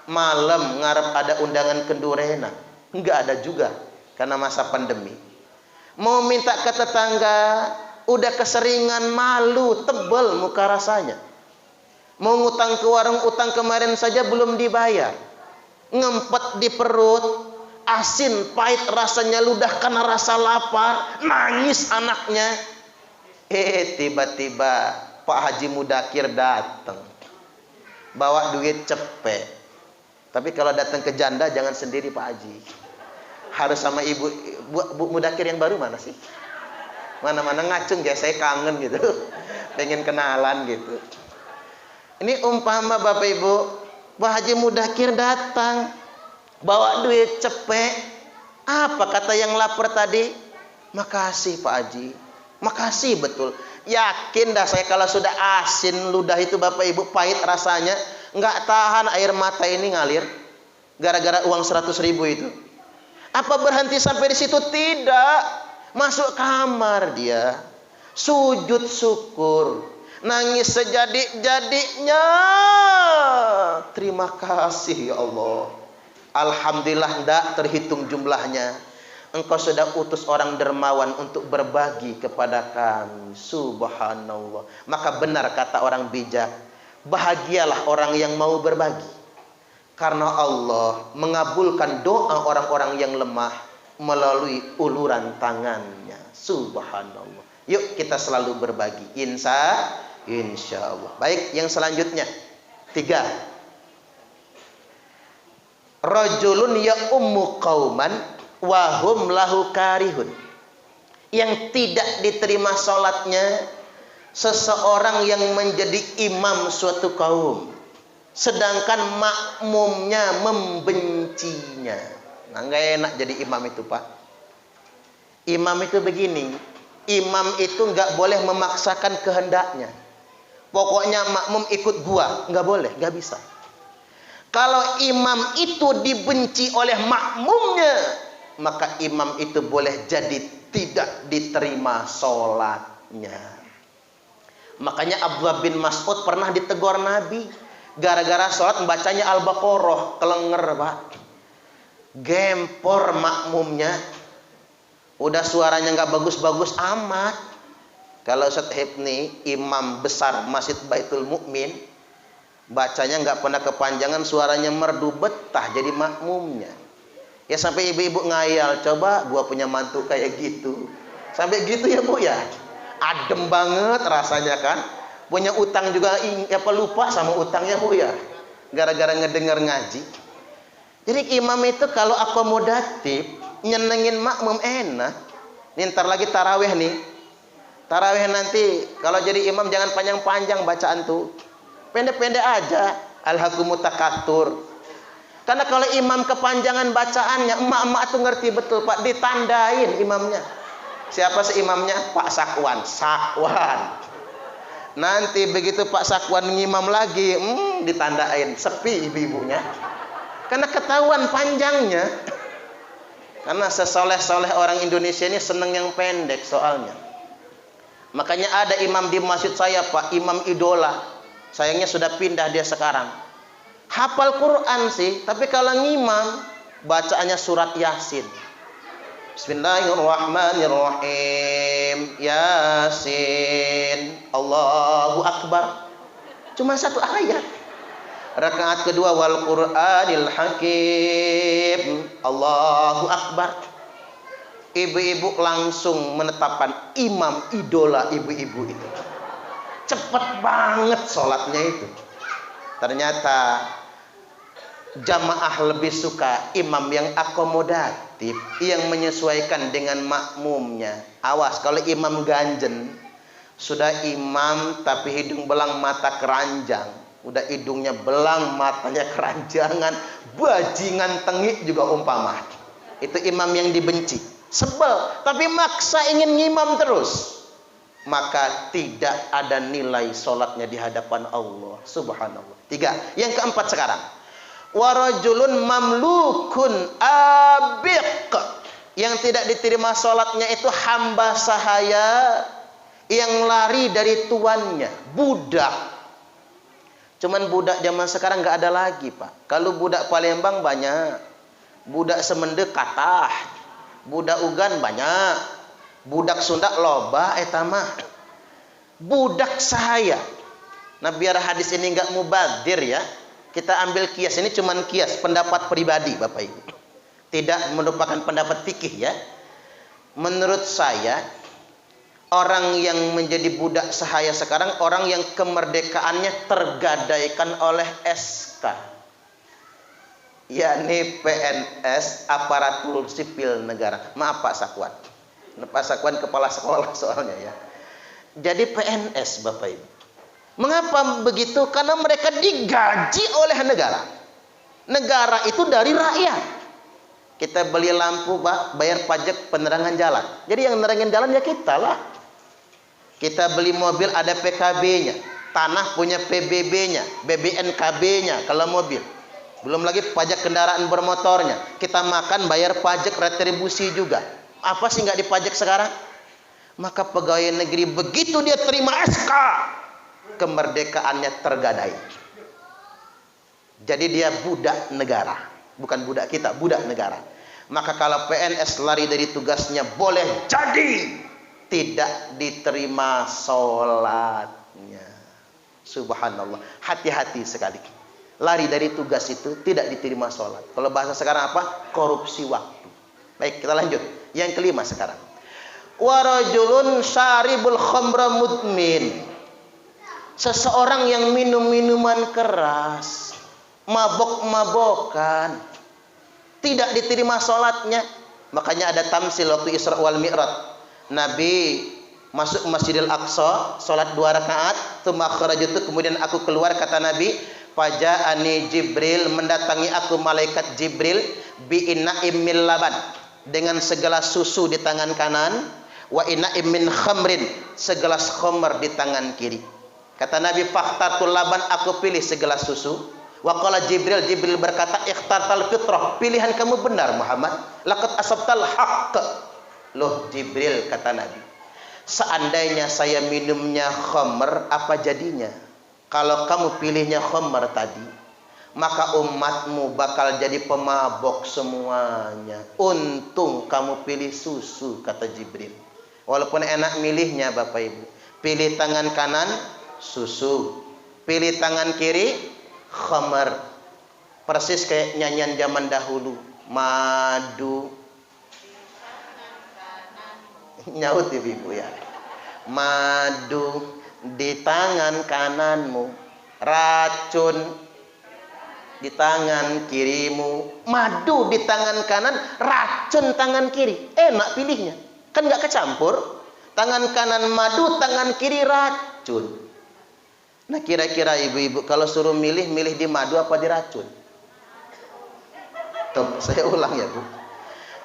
malam ngarep ada undangan kendurenan, nggak ada juga karena masa pandemi. Mau minta ke tetangga, udah keseringan, malu, tebel muka rasanya. Mau ngutang ke warung, utang kemarin saja belum dibayar, ngempet di perut, asin pahit rasanya ludah karena rasa lapar, nangis anaknya. Tiba-tiba Pak Haji Mudakir datang, bawa duit cepet. Tapi kalau datang ke janda jangan sendiri Pak Haji, harus sama ibu. Bu Mudakir yang baru mana sih? Mana-mana ngacung ya, saya kangen gitu, pengen kenalan gitu. Ini umpama Bapak Ibu, Pak Haji Mudakir datang, bawa duit cepet. Apa kata yang lapar tadi? Makasih Pak Haji, makasih betul. Yakin dah saya kalau sudah asin ludah itu Bapak Ibu, pahit rasanya, nggak tahan air mata ini ngalir gara-gara uang 100.000 itu. Apa berhenti sampai di situ? Tidak. Masuk kamar dia, sujud syukur, nangis sejadi-jadinya. Terima kasih ya Allah, alhamdulillah ndak terhitung jumlahnya. Engkau sudah utus orang dermawan untuk berbagi kepada kami. Subhanallah. Maka benar kata orang bijak, bahagialah orang yang mau berbagi, karena Allah mengabulkan doa orang-orang yang lemah melalui uluran tangannya. Subhanallah. Yuk kita selalu berbagi. Insya Allah. Baik, yang selanjutnya 3. Rajulun ya ummu qauman wahum lahu karihun. Yang tidak diterima sholatnya seseorang yang menjadi imam suatu kaum, sedangkan makmumnya membencinya. Nah, nggak enak jadi imam itu Pak. Imam itu begini, imam itu nggak boleh memaksakan kehendaknya. Pokoknya makmum ikut gua, nggak boleh, nggak bisa. Kalau imam itu dibenci oleh makmumnya, maka imam itu boleh jadi tidak diterima sholatnya. Makanya Abdullah bin Mas'ud pernah ditegur Nabi gara-gara sholat membacanya Al-Baqarah, kelenger Pak. Gempor makmumnya, udah suaranya nggak bagus-bagus amat. Kalau Ustaz Hibni, imam besar Masjid Baitul Mukmin, bacanya nggak pernah kepanjangan, suaranya merdu, betah jadi makmumnya. Ya sampai ibu-ibu ngayal, coba gua punya mantu kayak gitu. Sampai gitu ya Bu ya. Adem banget rasanya kan. Punya utang juga, lupa sama utangnya Bu ya, gara-gara ngedenger ngaji. Jadi imam itu kalau akomodatif, nyenengin makmum enak. Nih ntar lagi tarawih nih. Tarawih nanti kalau jadi imam jangan panjang-panjang bacaan tuh. Pendek-pendek aja. Alhaakumut takatsur. Karena kalau imam kepanjangan bacaannya, emak-emak tuh ngerti betul Pak, ditandain imamnya. Siapa sih imamnya? Pak Sakwan. Sakwan. Nanti begitu Pak Sakwan ngimam lagi, ditandain, sepi ibu-ibunya. Karena ketahuan panjangnya. Karena sesoleh-soleh orang Indonesia ini seneng yang pendek soalnya. Makanya ada imam di masjid saya Pak, imam idola. Sayangnya sudah pindah dia sekarang. Hafal Quran sih, tapi kalau ngimam bacaannya surat Yasin. Bismillahirrahmanirrahim. Yasin. Allahu Akbar. Cuma satu ayat. Rakaat kedua wal Qur'anil Hakim. Allahu Akbar. Ibu-ibu langsung menetapkan imam idola ibu-ibu itu. Cepat banget sholatnya itu. Ternyata jamaah lebih suka imam yang akomodatif, yang menyesuaikan dengan makmumnya. Awas kalau imam ganjen, Sudah imam tapi hidung belang mata keranjang. Udah hidungnya belang, matanya keranjangan, bajingan tengik juga umpama. Itu imam yang dibenci. Sebel, tapi maksa ingin ngimam terus. Maka tidak ada nilai sholatnya di hadapan Allah subhanallah. 3. Yang keempat sekarang. Warajulun mamlukun abiq. Yang tidak diterima sholatnya itu hamba sahaya yang lari dari tuannya. Budak. Cuman budak zaman sekarang nggak ada lagi, Pak. Kalau budak Palembang banyak. Budak Semende kathah. Budak Ugan banyak. Budak Sunda loba etama. Budak sahaya. Nah, biar hadis ini enggak mubadir ya, kita ambil kias. Ini cuman kias, pendapat pribadi Bapak Ibu. Tidak merupakan pendapat fikih ya. Menurut saya, orang yang menjadi budak sahaya sekarang orang yang kemerdekaannya tergadaikan oleh SK. Yakni PNS, aparatur sipil negara. Maaf Pak Sakwan. Pak Sakwan kepala sekolah soalnya ya. Jadi PNS Bapak Ibu. Mengapa begitu? Karena mereka digaji oleh negara. Negara itu dari rakyat. Kita beli lampu Pak, bayar pajak penerangan jalan. Jadi yang nerangin jalan ya kita lah. Kita beli mobil ada PKB-nya. Tanah punya PBB-nya, BBNKB-nya kalau mobil. Belum lagi pajak kendaraan bermotornya. Kita makan bayar pajak retribusi juga. Apa sih nggak dipajak sekarang? Maka pegawai negeri begitu dia terima SK, kemerdekaannya tergadai. Jadi dia budak negara, bukan budak kita, budak negara. Maka kalau PNS lari dari tugasnya boleh jadi tidak diterima sholatnya. Subhanallah, hati-hati sekali. Lari dari tugas itu tidak diterima sholat. Kalau bahasa sekarang apa? Korupsi waktu. Baik, kita lanjut. Yang kelima sekarang. Warajulun syaribul khamra mudmin. Seseorang yang minum minuman keras, mabok-mabokan, tidak diterima sholatnya. Makanya ada tamsil waktu Isra wal Mi'raj. Nabi masuk Masjidil Aqsa, sholat 2 rakaat, tsumma kharajtu, kemudian aku keluar, kata Nabi, faja'ani Jibril, mendatangi aku malaikat Jibril, bi inna'im min laban, dengan segelas susu di tangan kanan, wa inna'im min khamrin, segelas khamr di tangan kiri. Kata Nabi, fakhtartul laban, aku pilih segelas susu. Wa qala Jibril, Jibril berkata, ikhtartal fitrah, pilihan kamu benar Muhammad, laqad asabtal haqq. Loh Jibril, kata Nabi, seandainya saya minumnya khamr, apa jadinya? Kalau kamu pilihnya khamr tadi, maka umatmu bakal jadi pemabok semuanya. Untung kamu pilih susu, kata Jibril. Walaupun enak milihnya Bapak Ibu. Pilih tangan kanan, susu. Pilih tangan kiri, khamr. Persis kayak nyanyian zaman dahulu. Madu. Nyaut ibu ya. Madu di tangan kananmu, racun di tangan kirimu. Madu di tangan kanan, racun tangan kiri. Enak pilihnya, kan nggak kecampur. Tangan kanan madu, tangan kiri racun. Nah kira-kira ibu-ibu kalau suruh milih, milih di madu apa di racun? Tuh, saya ulang ya Bu.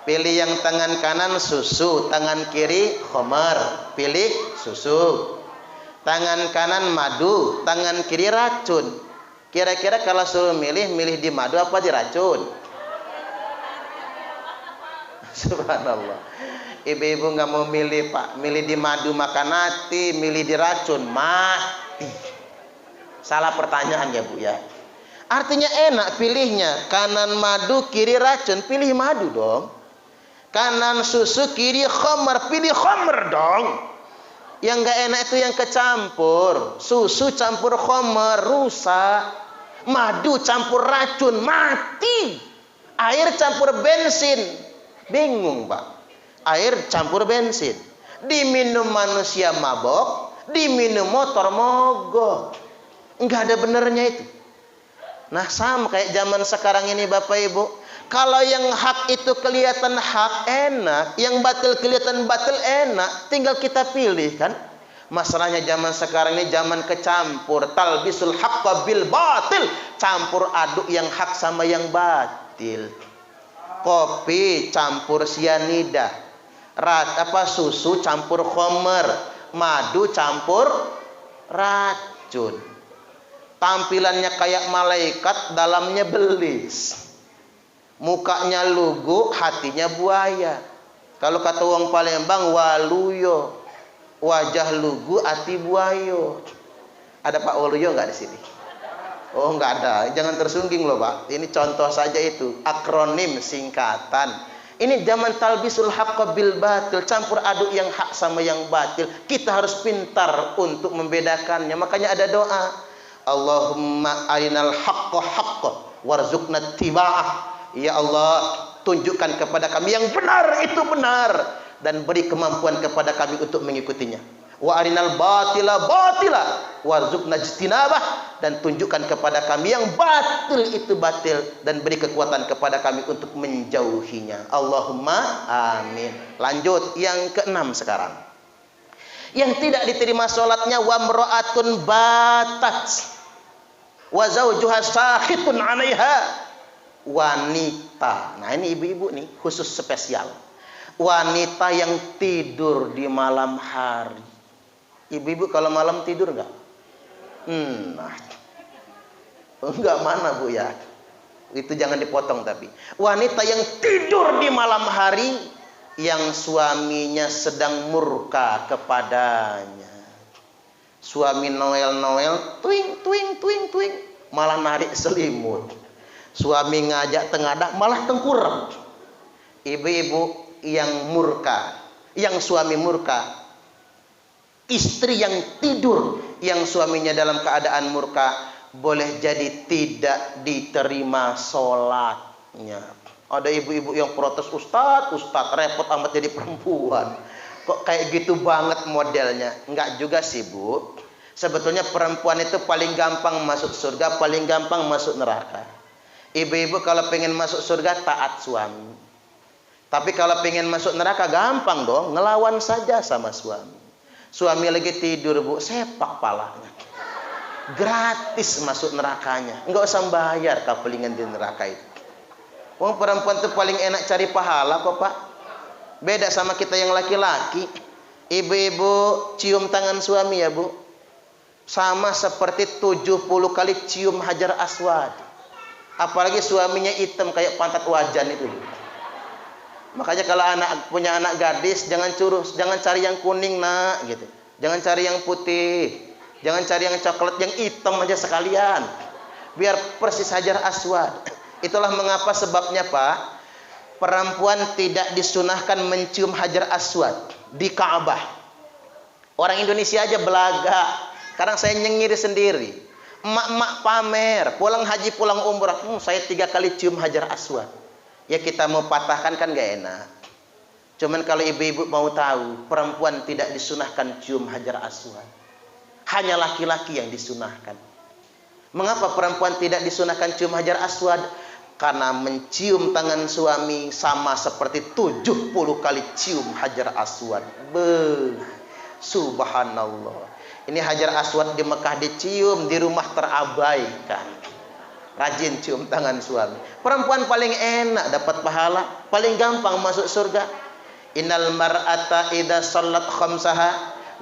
Pilih yang tangan kanan susu, tangan kiri khamar. Pilih susu. Tangan kanan madu, tangan kiri racun. Kira-kira kalau suruh milih, milih di madu apa di racun? Subhanallah. Ibu-ibu nggak mau milih Pak, milih di madu makan mati, milih di racun mati. Salah pertanyaan ya Bu ya. Artinya enak pilihnya, kanan madu, kiri racun, pilih madu dong. Kanan susu, kiri khamr, pilih khamr dong. Yang nggak enak itu yang kecampur. Susu campur khamr, rusak. Madu campur racun, mati. Air campur bensin, bingung Pak. Air campur bensin, diminum manusia mabok, diminum motor mogok. Nggak ada benernya itu. Nah sama kayak zaman sekarang ini Bapak Ibu. Kalau yang hak itu kelihatan hak, enak. Yang batil kelihatan batil, enak. Tinggal kita pilih kan. Masalahnya zaman sekarang ini zaman kecampur, talbisul haqqa bil batil, campur aduk yang hak sama yang batil. Kopi campur sianida, susu campur khamr, madu campur racun. Tampilannya kayak malaikat, dalamnya belis. Mukanya lugu, hatinya buaya. Kalau kata wong Palembang, waluyo. Wajah lugu, hati buayo. Ada Pak Waluyo nggak di sini? Oh, nggak ada. Jangan tersungging loh Pak. Ini contoh saja itu. Akronim singkatan. Ini zaman talbisul haqqa bil batil. Campur aduk yang hak sama yang batil. Kita harus pintar untuk membedakannya. Makanya ada doa. Allahumma arinal haqqa haqqa warzuqna tiba'ah. Ya Allah, tunjukkan kepada kami yang benar itu benar. Dan beri kemampuan kepada kami untuk mengikutinya. Wa arinal batila batila warzuqna ijtinabah, dan tunjukkan kepada kami yang batil itu batil dan beri kekuatan kepada kami untuk menjauhinya. Allahumma amin. Lanjut yang keenam sekarang. Yang tidak diterima salatnya wa mra'atun batat wa zaujuha sakhitun 'alaiha. Wanita. Nah, ini ibu-ibu nih khusus spesial. Wanita yang tidur di malam hari. Ibu-ibu kalau malam tidur enggak? Nah. Enggak mana Bu ya? Itu jangan dipotong tapi. Wanita yang tidur di malam hari yang suaminya sedang murka kepadanya. Suami noel-noel, tuing tuing tuing tuing, malah narik selimut. Suami ngajak tengadah malah tengkurap. Ibu-ibu yang murka, yang suami murka, istri yang tidur, yang suaminya dalam keadaan murka, boleh jadi tidak diterima sholatnya. Ada ibu-ibu yang protes, Ustadz repot amat jadi perempuan. Kok kayak gitu banget modelnya? Enggak juga sih Bu. Sebetulnya perempuan itu paling gampang masuk surga, paling gampang masuk neraka. Ibu-ibu kalau pengen masuk surga taat suami. Tapi kalau pengen masuk neraka gampang dong, ngelawan saja sama suami. Suami lagi tidur Bu, sepak palanya. Gratis masuk nerakanya, enggak usah bayar kapelingan di neraka itu. Wong perempuan itu paling enak cari pahala kok Pak. Beda sama kita yang laki-laki. Ibu-ibu cium tangan suami ya Bu, sama seperti 70 kali cium hajar aswad. Apalagi suaminya hitam kayak pantat wajan itu. Makanya kalau punya anak gadis jangan curus, jangan cari yang kuning nak gitu. Jangan cari yang putih, jangan cari yang coklat, yang hitam aja sekalian. Biar persis hajar aswad. Itulah mengapa sebabnya Pak, perempuan tidak disunahkan mencium hajar aswad di Ka'bah. Orang Indonesia aja belaga. Kadang saya nyengir sendiri. Emak-emak pamer, pulang haji pulang umrah, saya 3 kali cium hajar aswad. Ya kita mau patahkan kan gak enak. Cuman kalau ibu-ibu mau tahu, perempuan tidak disunahkan cium hajar aswad. Hanya laki-laki yang disunahkan. Mengapa perempuan tidak disunahkan cium hajar aswad? Karena mencium tangan suami sama seperti 70 kali cium hajar aswad. Subhanallah. Ini hajar aswad di Mekah dicium, di rumah terabaikan. Rajin cium tangan suami. Perempuan paling enak dapat pahala, paling gampang masuk surga. Innal mar'ata idza shallat khamsaha,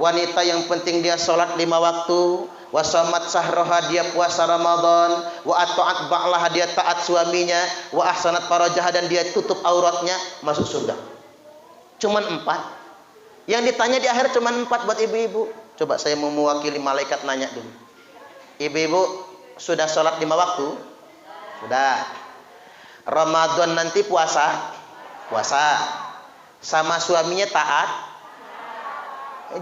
wanita yang penting dia salat 5 waktu, wa shamat sahraha dia puasa Ramadan, wa ata'at ba'laha dia taat suaminya, wa ahsanat farajaha dan dia tutup auratnya, masuk surga. Cuman 4. Yang ditanya di akhir cuman 4 buat ibu-ibu. Coba saya mau mewakili malaikat nanya dulu. Ibu-ibu sudah sholat 5 waktu? Sudah. Ramadan nanti puasa? Puasa. Sama suaminya taat?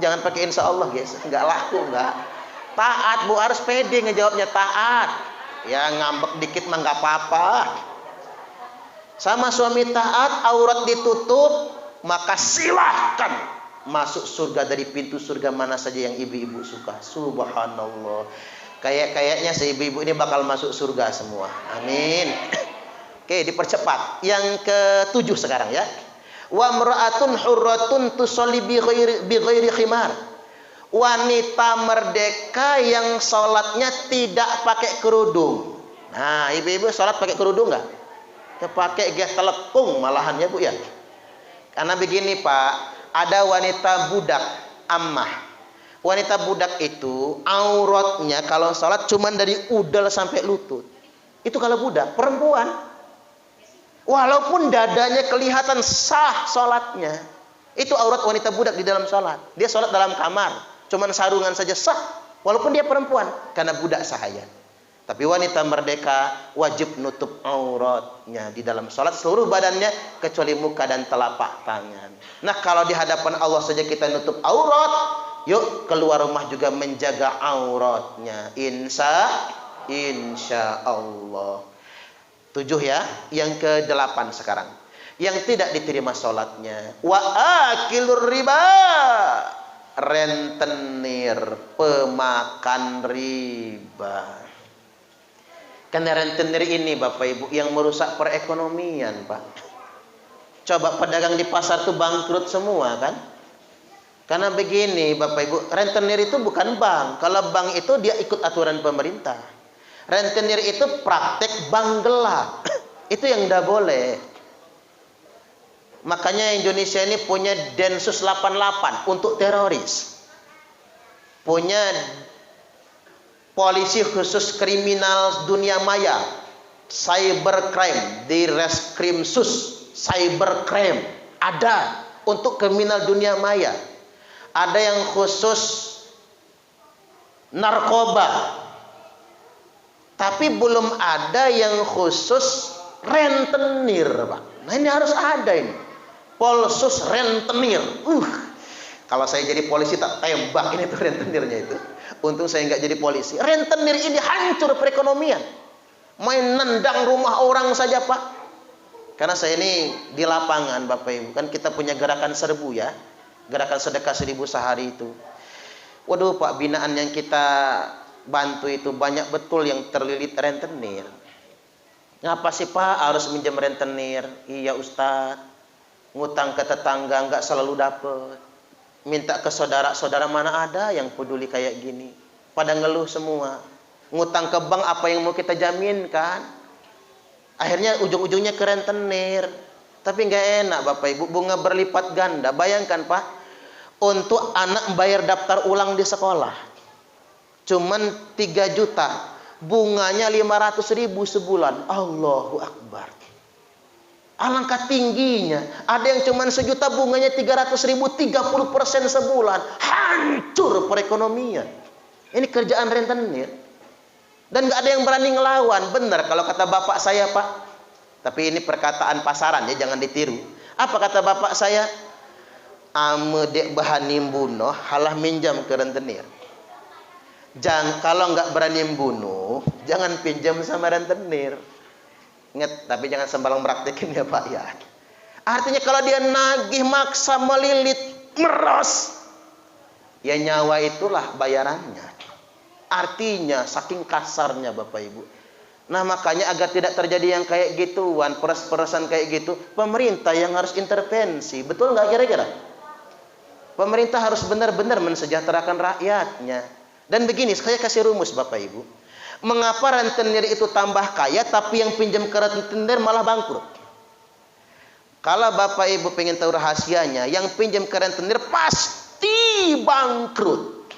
Jangan pakai insya Allah guys, nggak laku nggak. Taat Bu, harus pede ngejawabnya taat. Ya ngambek dikit mah nggak apa-apa. Sama suami taat, aurat ditutup, maka silahkan masuk surga dari pintu surga mana saja yang ibu-ibu suka. Subhanallah. Kayaknya si ibu-ibu ini bakal masuk surga semua. Amin. Oke, dipercepat. Yang ke-7 sekarang ya. Wa mra'atun hurratun tusalli bi ghairi khimar. wanita merdeka yang sholatnya tidak pakai kerudung. Nah, ibu-ibu sholat pakai kerudung nggak? Pakai telekung malahan ya Bu ya. Karena begini Pak, ada wanita budak ammah. Wanita budak itu auratnya kalau sholat cuman dari udel sampai lutut. Itu kalau budak. Perempuan, walaupun dadanya kelihatan sah sholatnya, itu aurat wanita budak di dalam sholat. Dia sholat dalam kamar, cuman sarungan saja sah, walaupun dia perempuan, karena budak sahaya. Tapi wanita merdeka wajib nutup auratnya di dalam sholat, seluruh badannya kecuali muka dan telapak tangan. Nah, kalau di hadapan Allah saja kita nutup aurat, yuk keluar rumah juga menjaga auratnya. Insya Allah. 7 ya. Yang ke-8 sekarang. Yang tidak diterima sholatnya. Wa akilur riba. Rentenir, pemakan riba. Karena rentenir ini Bapak Ibu yang merusak perekonomian Pak. Coba pedagang di pasar tuh bangkrut semua kan. Karena begini Bapak Ibu, rentenir itu bukan bank. Kalau bank itu dia ikut aturan pemerintah. Rentenir itu praktek bank gelap. Itu yang tidak boleh. Makanya Indonesia ini punya Densus 88 untuk teroris. Punya polisi khusus kriminal dunia maya, cybercrime, di Reskrimsus, cybercrime ada untuk kriminal dunia maya. Ada yang khusus narkoba, tapi belum ada yang khusus rentenir Pak. Nah ini harus ada ini, Polsus rentenir. Kalau saya jadi polisi tak tembak ini tuh rentenirnya itu. Untung saya nggak jadi polisi. Rentenir ini hancur perekonomian. Main nendang rumah orang saja Pak. Karena saya ini di lapangan Bapak Ibu. Kan kita punya gerakan serbu ya. Gerakan sedekah 1000 sehari itu. Waduh Pak, binaan yang kita bantu itu banyak betul yang terlilit rentenir. Ngapa sih Pak harus minjem rentenir? Iya Ustadz. Ngutang ke tetangga nggak selalu dapet. Minta ke saudara-saudara mana ada yang peduli kayak gini. Pada ngeluh semua. Ngutang ke bank apa yang mau kita jaminkan. Akhirnya ujung-ujungnya ke rentenir. Tapi nggak enak Bapak Ibu, bunga berlipat ganda. Bayangkan Pak, untuk anak bayar daftar ulang di sekolah cuman 3 juta, bunganya 500.000 sebulan. Allahu Akbar. Alangkah tingginya. Ada yang cuma 1 juta, bunganya 300.000, 30% sebulan. Hancur perekonomian. Ini kerjaan rentenir. Dan nggak ada yang berani ngelawan. Benar kalau kata bapak saya Pak. Tapi ini perkataan pasaran ya, jangan ditiru. Apa kata bapak saya? Ame dek bahanim bunuh, halah minjam ke rentenir. Kalau nggak berani bunuh, jangan pinjam sama rentenir. Ingat, tapi jangan sembarang praktekin ya Pak ya. Artinya kalau dia nagih, maksa, melilit, meros, ya nyawa itulah bayarannya. Artinya saking kasarnya Bapak Ibu. Nah makanya agar tidak terjadi yang kayak gituan, peres-peresan kayak gitu, pemerintah yang harus intervensi. Betul nggak kira-kira? Pemerintah harus benar-benar mensejahterakan rakyatnya. Dan begini, saya kasih rumus Bapak Ibu. Mengapa rentenir itu tambah kaya, tapi yang pinjam ke rentenir malah bangkrut? Kalau Bapak Ibu pengen tahu rahasianya, yang pinjam ke rentenir pasti bangkrut.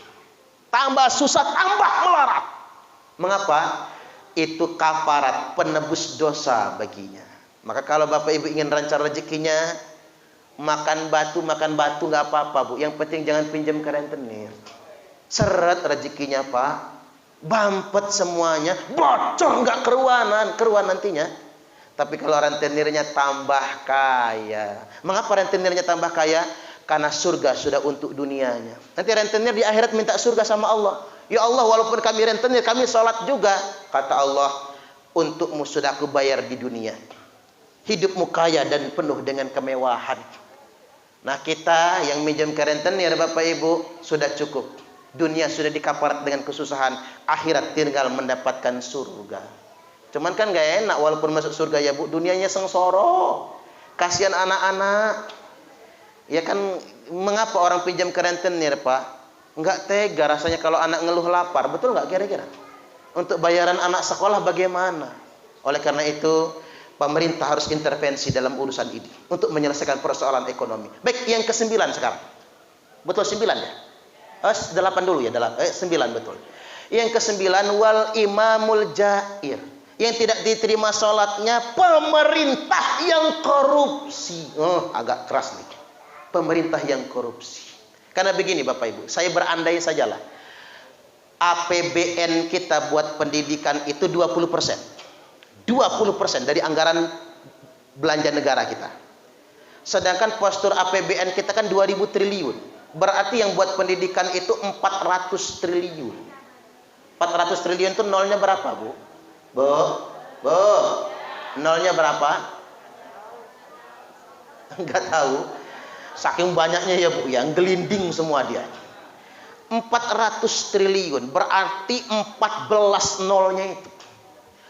Tambah susah, tambah melarat. Mengapa? Itu kafarat, penebus dosa baginya. Maka kalau Bapak Ibu ingin lancar rezekinya, makan batu nggak apa-apa Bu. Yang penting jangan pinjam ke rentenir. Seret rezekinya Pak. Bampet semuanya, bocor nggak keruan nantinya. Tapi kalau rentenirnya tambah kaya. Mengapa rentenirnya tambah kaya? Karena surga sudah untuk dunianya. Nanti rentenir di akhirat minta surga sama Allah. Ya Allah, walaupun kami rentenir, kami sholat juga. Kata Allah, untukmu sudah aku bayar di dunia. Hidupmu kaya dan penuh dengan kemewahan. Nah kita yang minjam ke rentenir Bapak Ibu sudah cukup. Dunia sudah dikaparat dengan kesusahan, akhirat tinggal mendapatkan surga. Cuman kan gak enak walaupun masuk surga ya Bu, dunianya sengsara. Kasihan anak-anak. Ya kan, mengapa orang pinjam ke rentenir Pak? Enggak tega rasanya kalau anak ngeluh lapar. Betul nggak kira-kira? Untuk bayaran anak sekolah bagaimana? Oleh karena itu, pemerintah harus intervensi dalam urusan ini untuk menyelesaikan persoalan ekonomi. Baik, yang ke-9 sekarang. Betul 9 ya? 8 dulu ya, 9 betul. Yang ke-9, wal imamul jair. Yang tidak diterima sholatnya pemerintah yang korupsi. Agak keras nih. Pemerintah yang korupsi. Karena begini Bapak Ibu, saya berandai sajalah. APBN kita buat pendidikan itu 20%. 20% dari anggaran belanja negara kita. Sedangkan postur APBN kita kan 2000 triliun. Berarti yang buat pendidikan itu 400 triliun. 400 triliun itu nolnya berapa, Bu? Nolnya berapa? Enggak tahu. Saking banyaknya ya Bu, yang gelinding semua dia. 400 triliun berarti 14 nolnya itu.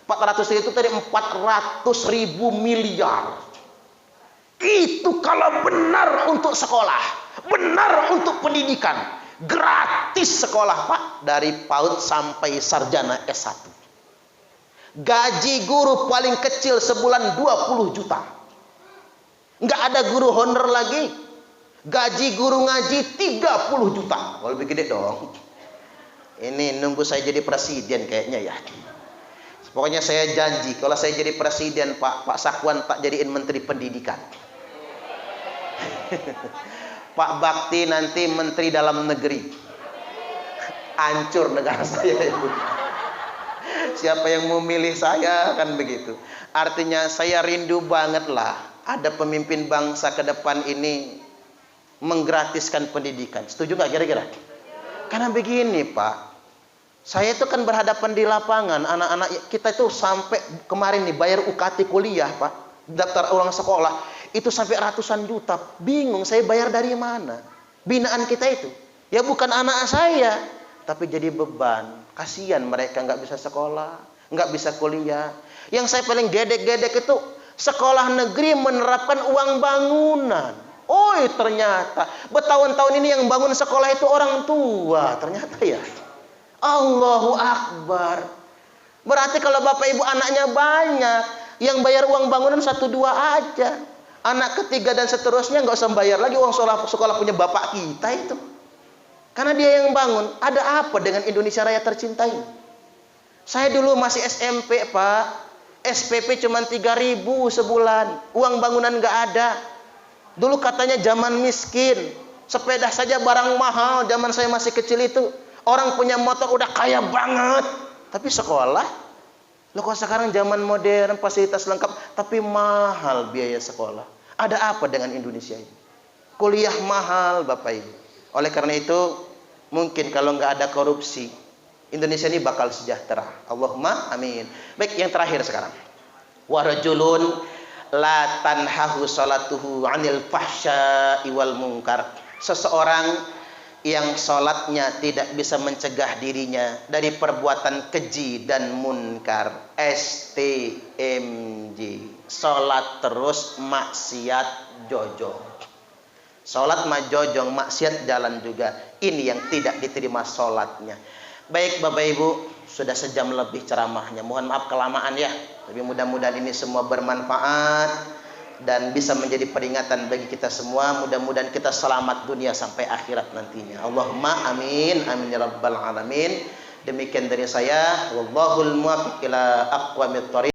400 triliun itu tadi 400.000 miliar. Itu kalau benar untuk sekolah, benar untuk pendidikan, gratis sekolah Pak, dari PAUD sampai sarjana S1. Gaji guru paling kecil sebulan 20 juta. Nggak ada guru honor lagi. Gaji guru ngaji 30 juta. Wah, lebih gede dong. Ini nunggu saya jadi presiden kayaknya ya. Pokoknya saya janji kalau saya jadi presiden Pak Sakwan tak jadiin menteri pendidikan. Pak Bakti nanti menteri dalam negeri. Hancur negara saya itu. Siapa yang mau milih saya kan begitu. Artinya saya rindu banget lah ada pemimpin bangsa ke depan ini menggratiskan pendidikan. Setuju nggak kira-kira? Karena begini Pak, saya itu kan berhadapan di lapangan, anak-anak kita itu sampai kemarin nih bayar UKT kuliah Pak, daftar ulang sekolah itu sampai ratusan juta. Bingung saya bayar dari mana? Binaan kita itu ya bukan anak saya, tapi jadi beban. Kasihan mereka nggak bisa sekolah, nggak bisa kuliah. Yang saya paling gedek-gedek itu sekolah negeri menerapkan uang bangunan. Ternyata bertahun-tahun ini yang bangun sekolah itu orang tua. Ternyata ya. Allahu Akbar. Berarti kalau Bapak Ibu anaknya banyak, yang bayar uang bangunan 1-2 aja. Anak ketiga dan seterusnya nggak usah bayar lagi uang sekolah punya bapak kita itu. Karena dia yang bangun. Ada apa dengan Indonesia Raya tercinta ini? Saya dulu masih SMP Pak. SPP cuma 3.000 sebulan. Uang bangunan nggak ada. Dulu katanya zaman miskin. Sepeda saja barang mahal. Zaman saya masih kecil itu. Orang punya motor udah kaya banget. Tapi sekolah. Loh kok sekarang zaman modern, fasilitas lengkap. Tapi mahal biaya sekolah. Ada apa dengan Indonesia ini? Kuliah mahal Bapak Ibu. Oleh karena itu, mungkin kalau nggak ada korupsi, Indonesia ini bakal sejahtera. Allahumma amin. Baik, yang terakhir sekarang. Wa rajulun la tanhahu salatuhu 'anil fahsya'i wal munkar. Seseorang yang salatnya tidak bisa mencegah dirinya dari perbuatan keji dan munkar. STMJ. Salat terus maksiat jojong. Salat majojong, maksiat jalan juga. Ini yang tidak diterima salatnya. Baik Bapak Ibu, sudah sejam lebih ceramahnya. Mohon maaf kelamaan ya. Tapi mudah-mudahan ini semua bermanfaat dan bisa menjadi peringatan bagi kita semua. Mudah-mudahan kita selamat dunia sampai akhirat nantinya. Allahumma amin, amin ya rabbal alamin. Demikian dari saya. Wallahul muwaffiq ila aqwamit thoriq.